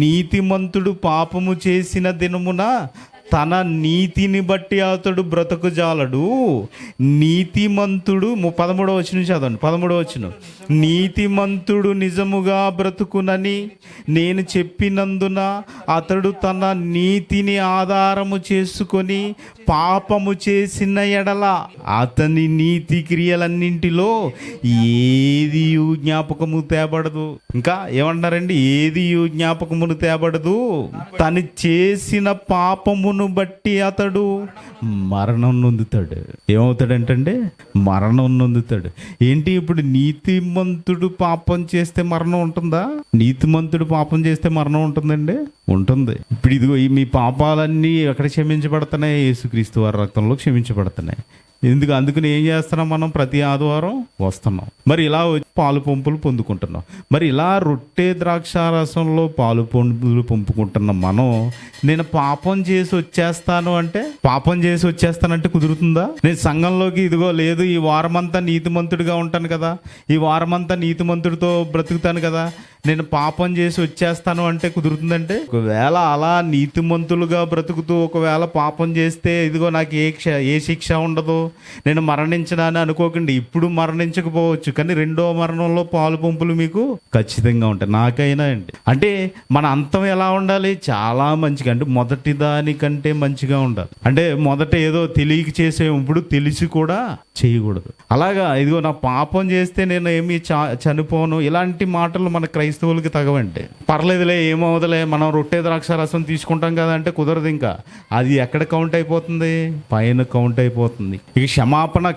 నీతిమంతుడు పాపము చేసిన దినమున తన నీతిని బట్టి అతడు బ్రతుకుజాలడు. నీతిమంతుడు 13వ వచనం చదవండి. 13వ వచనం, నీతిమంతుడు నిజముగా బ్రతుకునని నేను చెప్పినందున అతడు తన నీతిని ఆధారము చేసుకొని పాపము చేసిన ఎడల అతని నీతి క్రియలన్నింటిలో ఏది జ్ఞాపకము తేబడదు. ఇంకా ఏమంటారండి? ఏది జ్ఞాపకమును తేబడదు. తను చేసిన పాపమును బట్టి అతడు మరణం నొందుతాడు. ఏమవుతాడంటే మరణం నొందుతాడు. ఏంటి ఇప్పుడు నీతిమంతుడు పాపం చేస్తే మరణం ఉంటుందా? నీతిమంతుడు పాపం చేస్తే మరణం ఉంటుందండి? ఉంటుంది. ఇప్పుడు ఇదిగో ఈ మీ పాపాలన్నీ ఎక్కడ క్షమించబడుతున్నాయి? యేసుక్రీస్తు వారి రక్తంలో క్షమించబడుతున్నాయి. అందుకని ఏం చేస్తున్నాం? మనం ప్రతి ఆదివారం వస్తున్నాం. మరి ఇలా పాలు పంపులు పొందుకుంటున్నాం. మరి ఇలా రొట్టె ద్రాక్ష రసంలో పాలు పంపులు పంపుకుంటున్న మనం నేను పాపం చేసి వచ్చేస్తాను అంటే, పాపం చేసి వచ్చేస్తానంటే కుదురుతుందా? నేను సంఘంలోకి ఇదిగో లేదు, ఈ వారమంతా నీతిమంతుడిగా ఉంటాను కదా, ఈ వారమంతా నీతిమంతుడితో బ్రతుకుతాను కదా, నేను పాపం చేసి వచ్చేస్తాను అంటే కుదురుతుందంటే? ఒకవేళ అలా నీతిమంతులుగా బ్రతుకుతూ ఒకవేళ పాపం చేస్తే ఇదిగో నాకు ఏ శిక్ష ఉండదు, నేను మరణించడాన్ని అనుకోకండి. ఇప్పుడు మరణించకపోవచ్చు, కానీ రెండో మరణంలో పాలు పంపులు మీకు ఖచ్చితంగా ఉంటాయి. నాకైనా అండి. అంటే మన అంతం ఎలా ఉండాలి? చాలా మంచిగా, అంటే మొదటి దానికంటే మంచిగా ఉండాలి. అంటే మొదట ఏదో తెలియక చేసే, ఇప్పుడు తెలిసి కూడా చేయకూడదు. అలాగా ఇదిగో నా పాపం చేస్తే నేను ఏమి చనిపోను, ఇలాంటి మాటలు మన క్రైస్తవులకి తగవండి. పర్లేదులే, ఏమవుదలే, మనం రొట్టె ద్రాక్ష రసం తీసుకుంటాం కదా అంటే కుదరదు. ఇంకా అది ఎక్కడ కౌంట్ అయిపోతుంది? పైన కౌంట్ అయిపోతుంది. ఇక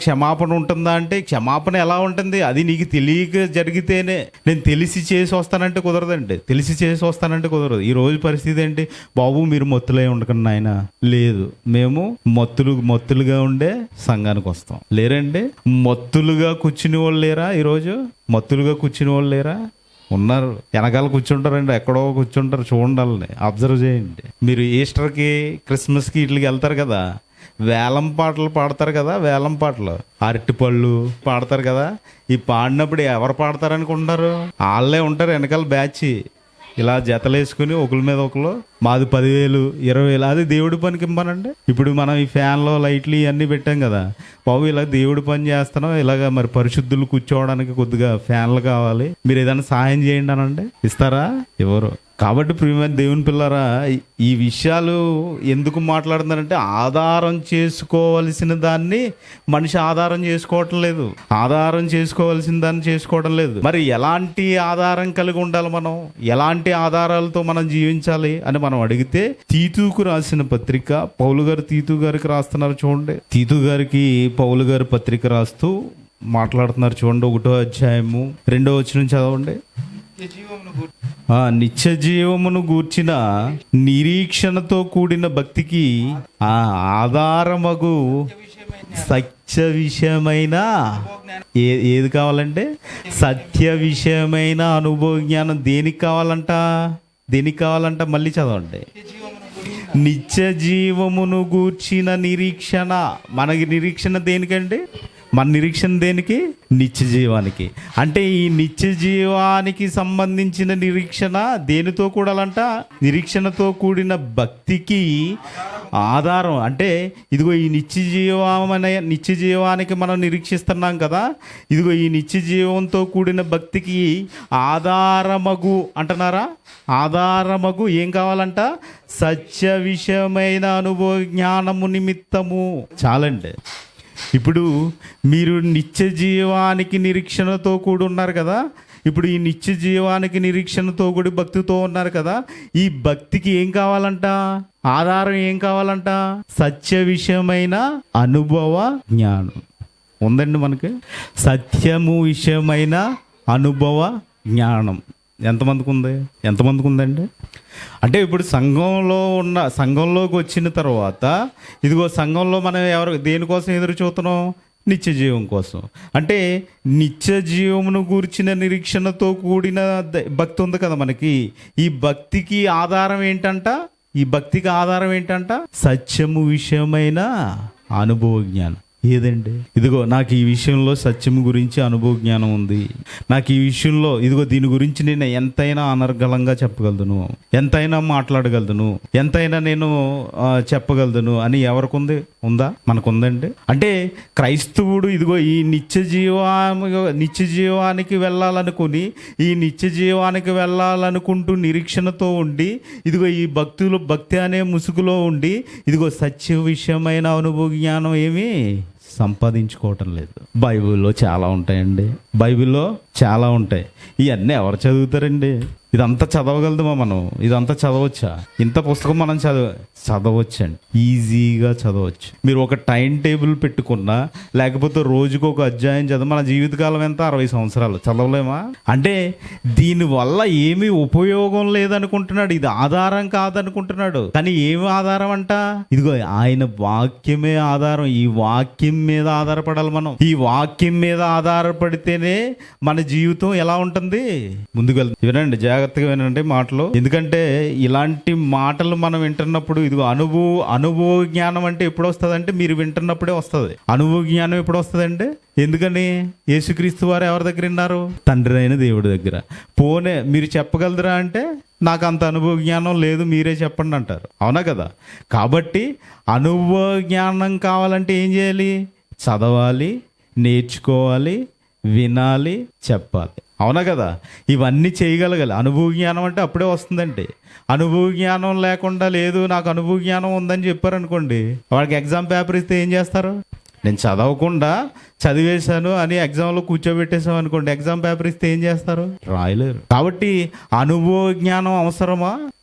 క్షమాపణ ఉంటుందా అంటే క్షమాపణ ఎలా ఉంటుంది? అది నీకు తెలియక జరిగితేనే. నేను తెలిసి చేసి వస్తానంటే కుదరదండి. తెలిసి చేసి వస్తానంటే కుదరదు. ఈ రోజు పరిస్థితి ఏంటి? బాబు మీరు మత్తులే ఉండకండి నాయన. లేదు, మేము మత్తులుగా ఉండే సంఘానికి వస్తాం. లేరండి? మత్తులుగా కూర్చుని వాళ్ళు లేరా? ఈరోజు మత్తులుగా కూర్చుని వాళ్ళు లేరా? ఉన్నారు. వెనకాల కూర్చుంటారండి, ఎక్కడో కూర్చుంటారు. చూడాలని అబ్జర్వ్ చేయండి. మీరు ఈస్టర్కి క్రిస్మస్కి వీటికి వెళ్తారు కదా, వేలం పాటలు పాడతారు కదా, వేలం పాటలు అరటిపళ్ళు పాడతారు కదా. ఈ పాడినప్పుడు ఎవరు పాడతారనుకుంటున్నారు? వాళ్ళే ఉంటారు వెనకాల బ్యాచ్, ఇలా జతలేసుకుని ఒకరి మీద ఒకరు, మాది 10,000 20,000. అది దేవుడి పనికి ఇవ్వనండి. ఇప్పుడు మనం ఈ ఫ్యాన్లో లైట్లు ఇవన్నీ పెట్టాం కదా, బాబు ఇలా దేవుడి పని చేస్తున్నాం, ఇలాగ మరి పరిశుద్ధులు కూర్చోవడానికి కొద్దిగా ఫ్యాన్లు కావాలి, మీరు ఏదైనా సహాయం చేయండి అనండి. ఇస్తారా? ఎవరు? కాబట్టి ప్రియమైన దేవుని పిల్లరా, ఈ విషయాలు ఎందుకు మాట్లాడుతున్నారంటే ఆధారం చేసుకోవలసిన దాన్ని మనిషి ఆధారం చేసుకోవటం లేదు, ఆధారం చేసుకోవాల్సిన దాన్ని చేసుకోవడం లేదు. మరి ఎలాంటి ఆధారం కలిగి ఉండాలి? మనం ఎలాంటి ఆధారాలతో మనం జీవించాలి అని మనం అడిగితే, తీతుకు రాసిన పత్రిక, పౌలు గారు తీతు గారికి రాస్తున్నారు చూడండి. తీతు గారికి పౌలు గారు పత్రిక రాస్తూ మాట్లాడుతున్నారు చూడండి. 1వ అధ్యాయము 2వ వచనం చదవండి. నిత్య జీవమును గూర్చిన నిరీక్షణతో కూడిన భక్తికి ఆధారమగు సత్య విషయమైన ఏది కావాలంటే సత్య విషయమైన అనుభవ జ్ఞానం దేనికి కావాలంట? మళ్ళీ చదవండి. నిత్య జీవమును గూర్చిన నిరీక్షణ. మనకి నిరీక్షణ దేనికండి? మన నిరీక్షణ దేనికి? నిత్య జీవానికి. అంటే ఈ నిత్య జీవానికి సంబంధించిన నిరీక్షణ దేనితో కూడాలంట? నిరీక్షణతో కూడిన భక్తికి ఆధారం. అంటే ఇదిగో ఈ నిత్య జీవానికి మనం నిరీక్షిస్తున్నాం కదా, ఇదిగో ఈ నిత్య జీవంతో కూడిన భక్తికి ఆధారమగు అంటున్నారా? ఆధారమగు ఏం కావాలంట? సత్య విషయమైన అనుభవ జ్ఞానము నిమిత్తము. చాలండి. ఇప్పుడు మీరు నిత్య జీవానికి నిరీక్షణతో కూడి ఉన్నారు కదా, ఇప్పుడు ఈ నిత్య జీవానికి నిరీక్షణతో కూడి భక్తితో ఉన్నారు కదా, ఈ భక్తికి ఏం కావాలంట? ఆధారం ఏం కావాలంట? సత్య విషయమైన అనుభవ జ్ఞానం ఉందండి మనకి. సత్యము విషయమైన అనుభవ జ్ఞానం ఎంతమందికి ఉందండి? అంటే ఇప్పుడు సంఘంలోకి వచ్చిన తర్వాత ఇదిగో సంఘంలో మనం దేనికోసం ఎదురు చూస్తున్నాం? నిత్య జీవం కోసం. అంటే నిత్య జీవమును గూర్చిన నిరీక్షణతో కూడిన భక్తి ఉంది కదా మనకి. ఈ భక్తికి ఆధారం ఏంటంట? సత్యము విషయమైన అనుభవ జ్ఞానం. ఏదండి? ఇదిగో నాకు ఈ విషయంలో సత్యం గురించి అనుభవ జ్ఞానం ఉంది, నాకు ఈ విషయంలో ఇదిగో దీని గురించి నేను ఎంతైనా అనర్గళంగా చెప్పగలను, ఎంతైనా మాట్లాడగలను, ఎంతైనా నేను చెప్పగలను అని ఎవరికి ఉందా? మనకుందండి. అంటే క్రైస్తవుడు ఇదిగో ఈ నిత్య జీవానికి వెళ్ళాలనుకుని, ఈ నిత్య జీవానికి వెళ్ళాలనుకుంటూ నిరీక్షణతో ఉండి, ఇదిగో ఈ భక్తి అనే ముసుగులో ఉండి, ఇదిగో సత్య విషయమైన అనుభవ జ్ఞానం ఏమీ సంపాదించుకోవటం లేదు. బైబిల్లో చాలా ఉంటాయండి, బైబిల్లో చాలా ఉంటాయి. ఇవన్నీ ఎవరు చదువుతారండి? ఇదంతా చదవగలదుమా మనం? ఇదంతా చదవచ్చా? ఇంత పుస్తకం మనం చదవచ్చండి, ఈజీగా చదవచ్చు. మీరు ఒక టైం టేబుల్ పెట్టుకున్నా, లేకపోతే రోజుకు ఒక అధ్యాయం చదవ, మన జీవితకాలం ఎంత? 60 సంవత్సరాలు. చదవలేమా? అంటే దీనివల్ల ఏమీ ఉపయోగం లేదనుకుంటున్నాడు, ఇది ఆధారం కాదనుకుంటున్నాడు. కానీ ఏమి ఆధారం అంట? ఇదిగో ఆయన వాక్యమే ఆధారం. ఈ వాక్యం మీద ఆధారపడాలి మనం. ఈ వాక్యం మీద ఆధారపడితేనే మన జీవితం ఎలా ఉంటుంది, ముందుకు వెళ్తుంది. వినండి, జాగ్రత్తగా వినండి మాటలు. ఎందుకంటే ఇలాంటి మాటలు మనం వింటున్నప్పుడు, ఇదిగో అనుభవ జ్ఞానం అంటే ఎప్పుడు వస్తుంది అంటే మీరు వింటున్నప్పుడే వస్తుంది. అనుభవ జ్ఞానం ఎప్పుడు వస్తుందంటే, ఎందుకని? యేసుక్రీస్తు వారు ఎవరి దగ్గర ఉన్నారు? తండ్రి అయిన దేవుడి దగ్గర. పోనే మీరు చెప్పగలరా అంటే, నాకు అంత అనుభవ జ్ఞానం లేదు, మీరే చెప్పండి అంటారు. అవునా కదా? కాబట్టి అనుభవ జ్ఞానం కావాలంటే ఏం చేయాలి? చదవాలి, నేర్చుకోవాలి, వినాలి, చెప్పాలి. అవునా కదా? ఇవన్నీ చేయగలగాలి. అనుభవ జ్ఞానం అంటే అప్పుడే వస్తుందండి. అనుభవ జ్ఞానం లేకుండా, లేదు నాకు అనుభవ జ్ఞానం ఉందని చెప్పారనుకోండి, వాడికి ఎగ్జామ్ పేపర్ ఇస్తే ఏం చేస్తారు? నేను చదవకుండా చదివేశాను అని ఎగ్జామ్లో కూర్చోబెట్టేసాం అనుకోండి, ఎగ్జామ్ పేపర్ ఇస్తే ఏం చేస్తారు? రాయలేరు. కాబట్టి అనుభవ జ్ఞానం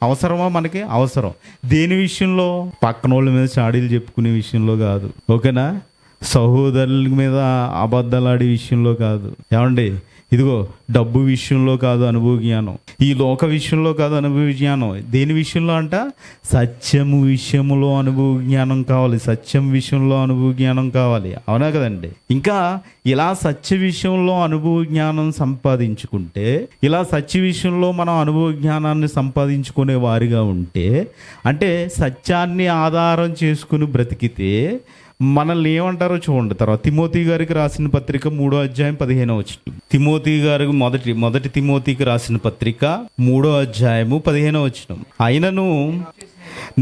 అవసరమా మనకి? అవసరం. దేని విషయంలో? పక్కన వాళ్ళ మీద చాడీలు చెప్పుకునే విషయంలో కాదు, ఓకేనా? సహోదరుల మీద అబద్ధాలాడే విషయంలో కాదు. ఏమండి, ఇదిగో డబ్బు విషయంలో కాదు అనుభవ జ్ఞానం, ఈ లోక విషయంలో కాదు అనుభవ జ్ఞానం. దేని విషయంలో అంట? సత్యము విషయంలో అనుభవ జ్ఞానం కావాలి, సత్యం విషయంలో అనుభవ జ్ఞానం కావాలి. అవునా కదండి? ఇంకా ఇలా సత్య విషయంలో అనుభవ జ్ఞానం సంపాదించుకుంటే, ఇలా సత్య విషయంలో మనం అనుభవ జ్ఞానాన్ని సంపాదించుకునే వారిగా ఉంటే, అంటే సత్యాన్ని ఆధారం చేసుకుని బ్రతికితే మనల్ని ఏమంటారో చూడండి. తర్వాత తిమోతి గారికి రాసిన పత్రిక 3వ అధ్యాయం 15వ వచనం. తిమోతి గారికి మొదటి తిమోతికి రాసిన పత్రిక 3వ అధ్యాయము 15వ వచనం. అయినను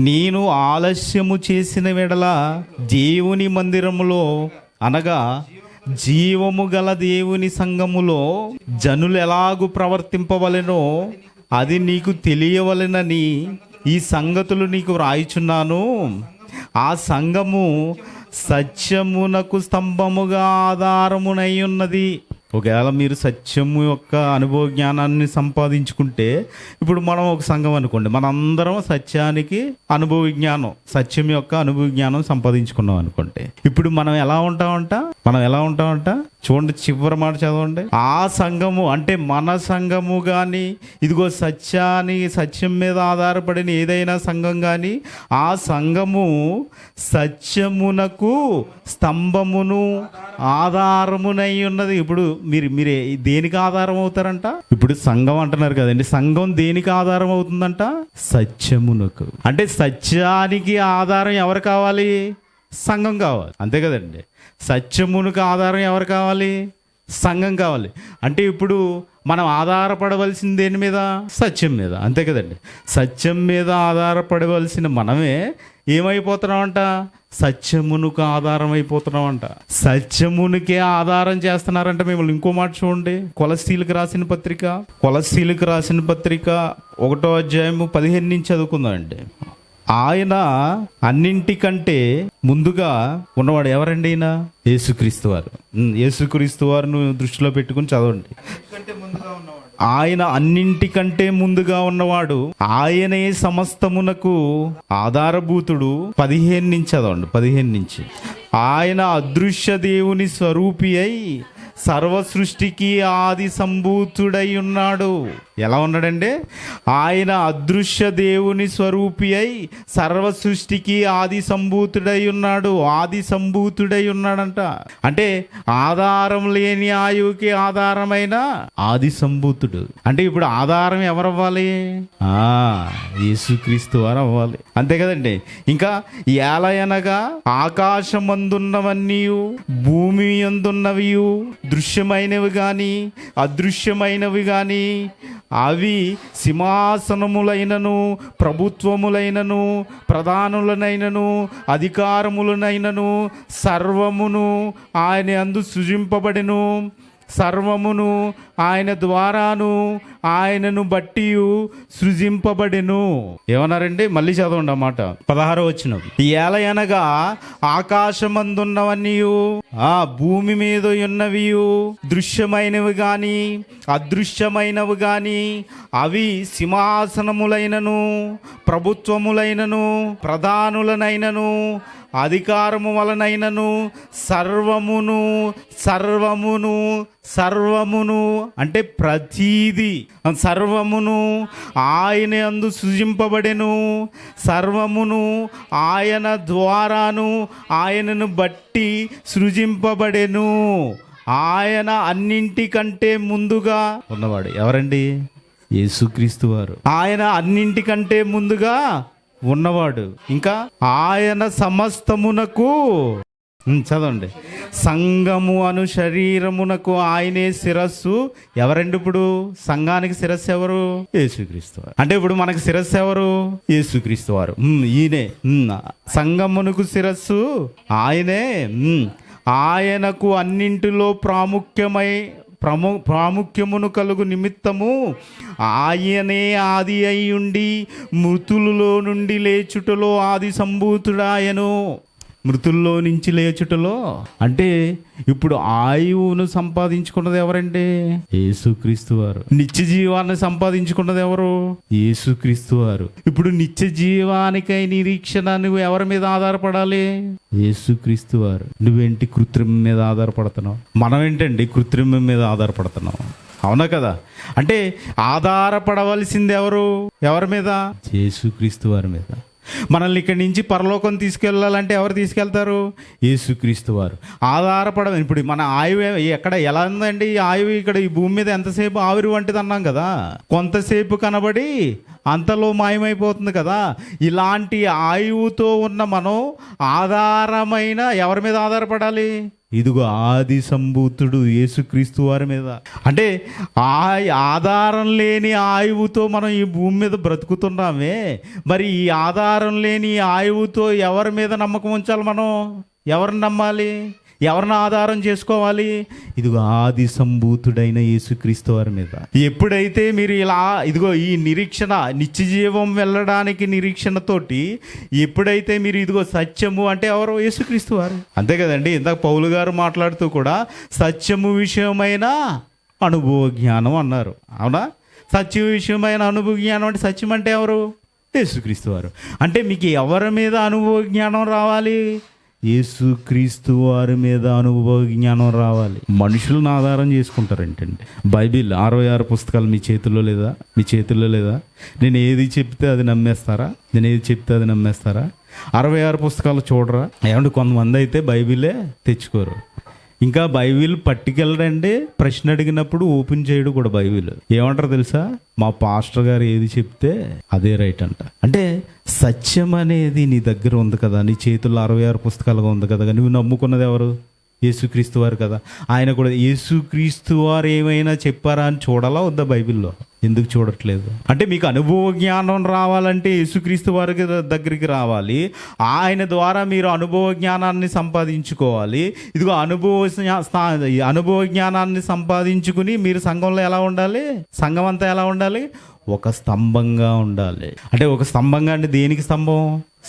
నేను ఆలస్యము చేసిన వెడల దేవుని మందిరములో, అనగా జీవము గల దేవుని సంఘములో జనులు ఎలాగు ప్రవర్తింపవలెనో అది నీకు తెలియవలెనని ఈ సంగతులు నీకు వ్రాయిచున్నాను. ఆ సంఘము సత్యమునకు స్తంభముగా ఆధారమునై ఉన్నది. ఒకవేళ మీరు సత్యము యొక్క అనుభవ జ్ఞానాన్ని సంపాదించుకుంటే, ఇప్పుడు మనం ఒక సంఘం అనుకోండి, మనందరం సత్యానికి అనుభవ జ్ఞానం, సత్యం యొక్క అనుభవ జ్ఞానం సంపాదించుకున్నాం అనుకుంటే, ఇప్పుడు మనం ఎలా ఉంటామంట? చూడండి, చివరి మాట చదవండి. ఆ సంఘము అంటే మన సంఘము కానీ, ఇదిగో సత్యం మీద ఆధారపడిన ఏదైనా సంఘం కానీ, ఆ సంఘము సత్యమునకు స్తంభమును ఆధారమునై ఉన్నది. ఇప్పుడు మీరే దేనికి ఆధారం అవుతారంట? ఇప్పుడు సంఘం అంటున్నారు కదండి, సంఘం దేనికి ఆధారం అవుతుందంట? సత్యమునకు. అంటే సత్యానికి ఆధారం ఎవరు కావాలి? సంఘం కావాలి, అంతే కదండి. సత్యమునకు ఆధారం ఎవరు కావాలి? సంఘం కావాలి. అంటే ఇప్పుడు మనం ఆధారపడవలసిన దేని మీద? సత్యం మీద, అంతే కదండి. సత్యం మీద ఆధారపడవలసిన మనమే ఏమైపోతున్నామంట? సత్యమునకు ఆధారం అయిపోతున్నామంట. సత్యమునికే ఆధారం చేస్తున్నారంట మిమ్మల్ని. ఇంకో మాట చూడండి, కొలస్సీలకు రాసిన పత్రిక 1వ అధ్యాయము 15 నుంచి చదువుకుందాం అండి. ఆయన అన్నింటికంటే ముందుగా ఉన్నవాడు ఎవరండి? ఈయన యేసుక్రీస్తు వారు. యేసుక్రీస్తు వారిని దృష్టిలో పెట్టుకుని చదవండి. ఆయన అన్నింటికంటే ముందుగా ఉన్నవాడు, ఆయనే సమస్తమునకు ఆధారభూతుడు. 15 నుంచి చదవండి, 15 నుంచి. ఆయన అదృశ్య దేవుని స్వరూపి అయి సర్వ సృష్టికి ఆది సంభూతుడై ఉన్నాడు. ఎలా ఉన్నాడండి? ఆయన అదృశ్య దేవుని స్వరూపి అయి సర్వ సృష్టికి ఆది సంభూతుడై ఉన్నాడు. ఆది సంభూతుడై ఉన్నాడంట. అంటే ఆధారం లేని ఆయువుకి ఆధారమైన ఆది సంభూతుడు. అంటే ఇప్పుడు ఆధారం ఎవరు అవ్వాలి? యేసుక్రీస్తు వారు అవ్వాలి. అంతే కదండి. ఇంకా ఏలయనగా ఆకాశమందున్నవన్నీ, భూమి యందున్నవి, దృశ్యమైనవి గాని అదృశ్యమైనవి గాని, అవి సింహాసనములైనను ప్రభుత్వములైనను ప్రధానులనైనను అధికారములనైనను సర్వమును ఆయన యందు సృజింపబడెను. సర్వమును ఆయన ద్వారాను ఆయనను బట్టి సృజింపబడెను. ఏమన్నారండి? మళ్ళీ చదవండి అన్నమాట. 16వ వచనం. ఏలయనగా ఆకాశమందున్నవన్నీ, భూమి మీద ఉన్నవి, దృశ్యమైనవి గాని అదృశ్యమైనవి గాని, అవి సింహాసనములైనను ప్రభుత్వములైనను ప్రధానులనైనను అధికారము వలనైనను సర్వమును సర్వమును సర్వమును అంటే ప్రతీది సర్వమును ఆయన యందు సృజింపబడెను. సర్వమును ఆయన ద్వారాను ఆయనను బట్టి సృజింపబడెను. ఆయన అన్నింటికంటే ముందుగా ఉన్నవాడు. ఎవరండి? యేసుక్రీస్తు వారు. ఆయన అన్నింటికంటే ముందుగా ఉన్నవాడు. ఇంకా ఆయన సమస్తమునకు, చదవండి, సంఘము అను శరీరమునకు ఆయనే శిరస్సు. ఎవరండి? ఇప్పుడు సంఘానికి శిరస్సు ఎవరు? యేసుక్రీస్తు వారు. అంటే ఇప్పుడు మనకు శిరస్సు ఎవరు? యేసుక్రీస్తు వారు. ఈయనే సంఘమునకు శిరస్సు ఆయనే. ఆయనకు అన్నింటిలో ప్రాముఖ్యమును కలుగు నిమిత్తము ఆయనే ఆది అయ్యుండి మృతులలో నుండి లేచుటలో ఆది సంభూతుడాయను. మృతుల్లో నుంచి లేచుటలో అంటే ఇప్పుడు ఆయువును సంపాదించుకున్నది ఎవరండి? యేసుక్రీస్తు వారు. నిత్య జీవాన్ని సంపాదించుకున్నది ఎవరు? యేసుక్రీస్తు వారు. ఇప్పుడు నిత్య జీవానికై నిరీక్షణ నువ్వు ఎవరి మీద ఆధారపడాలి? యేసుక్రీస్తు వారు. నువ్వేంటి కృత్రిమం మీద ఆధారపడుతున్నావు? మనం ఏంటండి కృత్రిమం మీద ఆధారపడుతున్నాం? అవునా కదా? అంటే ఆధారపడవలసింది ఎవరి మీద? యేసుక్రీస్తు వారి మీద. మనల్ని ఇక్కడి నుంచి పరలోకం తీసుకెళ్ళాలంటే ఎవరు తీసుకెళ్తారు? యేసుక్రీస్తు వారు. ఇప్పుడు మన ఆయువు ఎక్కడ ఎలా ఉందండి? ఈ ఆయువు ఇక్కడ ఈ భూమి మీద ఎంతసేపు ఆవిరి వంటిది అన్నాం కదా, కొంతసేపు కనబడి అంతలో మాయమైపోతుంది కదా. ఇలాంటి ఆయువుతో ఉన్న మనం ఆధారమైన ఎవరి మీద ఆధారపడాలి? ఇదిగో ఆది సంభూతుడు యేసుక్రీస్తు వారి మీద. అంటే ఆధారం లేని ఆయువుతో మనం ఈ భూమి మీద బ్రతుకుతున్నామే. మరి ఈ ఆధారం లేని ఆయువుతో ఎవరి మీద నమ్మకం ఉంచాలి? మనం ఎవరిని నమ్మాలి? ఎవరిని ఆధారం చేసుకోవాలి? ఇదిగో ఆది సంభూతుడైన యేసుక్రీస్తు వారి మీద. ఎప్పుడైతే మీరు ఇదిగో ఈ నిరీక్షణ, నిత్య జీవం వెళ్ళడానికి నిరీక్షణతోటి ఎప్పుడైతే మీరు ఇదిగో సత్యము అంటే ఎవరు? యేసుక్రీస్తు వారు. అంతే కదండి. ఇందాక పౌలు గారు మాట్లాడుతూ కూడా సత్యము విషయమైన అనుభవ జ్ఞానం అన్నారు. అవునా? సత్యం విషయమైన అనుభవ జ్ఞానం అంటే సత్యం అంటే ఎవరు? యేసుక్రీస్తు వారు. అంటే మీకు ఎవరి మీద అనుభవ జ్ఞానం రావాలి? యేసుక్రీస్తు వారి మీద అనుభవ జ్ఞానం రావాలి. మనుషులను ఆధారం చేసుకుంటారేంటండి? బైబిల్ 66 పుస్తకాలు మీ చేతుల్లో లేదా? నేను ఏది చెప్తే అది నమ్మేస్తారా? 66 పుస్తకాలు చూడరా? ఏమంటే కొంతమంది అయితే బైబిలే తెచ్చుకోరు. ఇంకా బైబిల్ పట్టుకెళ్ళడండి, ప్రశ్న అడిగినప్పుడు ఓపెన్ చేయడు కూడా బైబిల్. ఏమంటారు తెలుసా? మా పాస్టర్ గారు ఏది చెప్తే అదే రైట్ అంట. అంటే సత్యం అనేది నీ దగ్గర ఉంది కదా, నీ చేతుల్లో 66 పుస్తకాలుగా ఉంది కదా, నువ్వు నమ్ముకున్నది ఎవరు? యేసుక్రీస్తు వారు కదా. ఆయన కూడా యేసుక్రీస్తు వారు ఏమైనా చెప్పారా అని చూడాలా వద్దా బైబిల్లో? ఎందుకు చూడట్లేదు? అంటే మీకు అనుభవ జ్ఞానం రావాలంటే యేసుక్రీస్తు వారి దగ్గరికి రావాలి. ఆయన ద్వారా మీరు అనుభవ జ్ఞానాన్ని సంపాదించుకోవాలి. ఇదిగో అనుభవ జ్ఞానాన్ని సంపాదించుకుని మీరు సంఘంలో ఎలా ఉండాలి? సంఘం అంతా ఎలా ఉండాలి? ఒక స్తంభంగా ఉండాలి. అంటే ఒక స్తంభంగా అంటే దేనికి స్తంభం?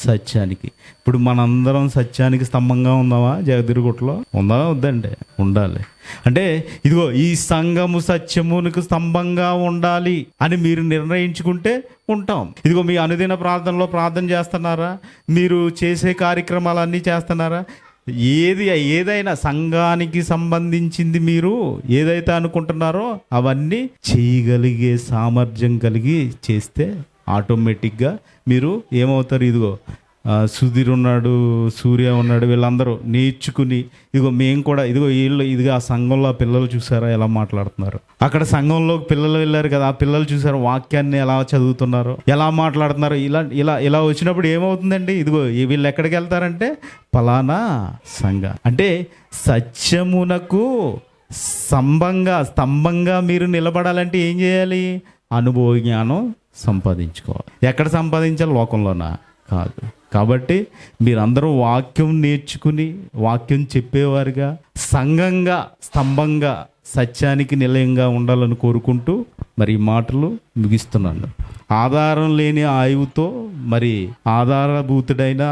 సత్యానికి. ఇప్పుడు మనందరం సత్యానికి స్తంభంగా ఉందామా? జగదిరుగుట్లో ఉందా? వద్దండి, ఉండాలి. అంటే ఇదిగో ఈ సంఘము సత్యమునికి స్తంభంగా ఉండాలి అని మీరు నిర్ణయించుకుంటే ఉంటాం. ఇదిగో మీ అనుదిన ప్రార్థనలో ప్రార్థన చేస్తున్నారా? మీరు చేసే కార్యక్రమాలన్నీ చేస్తున్నారా? ఏదైనా సంఘానికి సంబంధించింది మీరు ఏదైతే అనుకుంటున్నారో అవన్నీ చేయగలిగే సామర్థ్యం కలిగి చేస్తే ఆటోమేటిక్గా మీరు ఏమవుతారు? ఇదిగో సుధీర్ ఉన్నాడు, సూర్య ఉన్నాడు, వీళ్ళందరూ నేర్చుకుని ఇదిగో మేము కూడా ఇదిగో ఆ సంఘంలో ఆ పిల్లలు చూసారా ఎలా మాట్లాడుతున్నారు, అక్కడ సంఘంలో పిల్లలు వెళ్ళారు కదా, ఆ పిల్లలు చూసారు వాక్యాన్ని ఎలా చదువుతున్నారు, ఎలా మాట్లాడుతున్నారు, ఇలా వచ్చినప్పుడు ఏమవుతుందండి? ఇదిగో వీళ్ళు ఎక్కడికి వెళ్తారంటే ఫలానా సంఘ, అంటే సత్యమునకు స్తంభంగా మీరు నిలబడాలంటే ఏం చేయాలి? అనుభవ జ్ఞానం సంపాదించుకోవాలి. ఎక్కడ సంపాదించాలి? లోకంలోనా? కాదు. కాబట్టి మీరందరూ వాక్యం నేర్చుకుని వాక్యం చెప్పేవారుగా సంఘంగా స్తంభంగా సత్యానికి నిలయంగా ఉండాలని కోరుకుంటూ మరి ఈ మాటలు ముగిస్తున్నాను. ఆధారం లేని ఆయువుతో మరి ఆధారభూతుడైన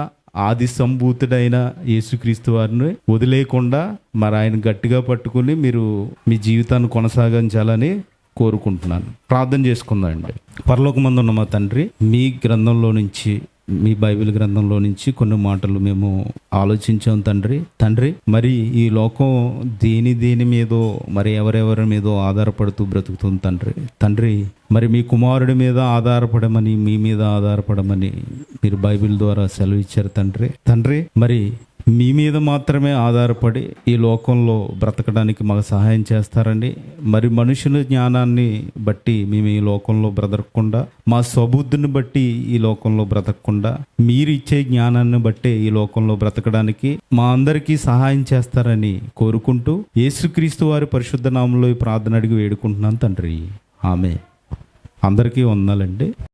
ఆది సంభూతుడైన యేసుక్రీస్తు వారిని వదిలేయకుండా మరి ఆయన గట్టిగా పట్టుకుని మీరు మీ జీవితాన్ని కొనసాగించాలని కోరుకుంటున్నాను. ప్రార్థన చేసుకుందాం అండి. పరలోకమందున్న మా తండ్రి, మీ గ్రంథంలో నుంచి, మీ బైబిల్ గ్రంథంలో నుంచి కొన్ని మాటలు మేము ఆలోచించాం తండ్రి. మరి ఈ లోకం దేని మీదో మరి ఎవరెవరి మీదో ఆధారపడుతూ బ్రతుకుతుంది తండ్రి. మరి మీ కుమారుడి మీద ఆధారపడమని, మీ మీద ఆధారపడమని మీరు బైబిల్ ద్వారా సెలవు ఇచ్చారు తండ్రి. మరి మీ మీద మాత్రమే ఆధారపడి ఈ లోకంలో బ్రతకడానికి మాకు సహాయం చేస్తారండి. మరి మనుషుల జ్ఞానాన్ని బట్టి మేము ఈ లోకంలో బ్రతకకుండా, మా స్వబుద్ధిని బట్టి ఈ లోకంలో బ్రతకకుండా, మీరు ఇచ్చే జ్ఞానాన్ని బట్టే ఈ లోకంలో బ్రతకడానికి మా అందరికీ సహాయం చేస్తారని కోరుకుంటూ యేసుక్రీస్తు వారి పరిశుద్ధ నామంలో ఈ ప్రార్థన అడిగి వేడుకుంటున్నాను తండ్రి. ఆమె. అందరికీ వందనాలండి.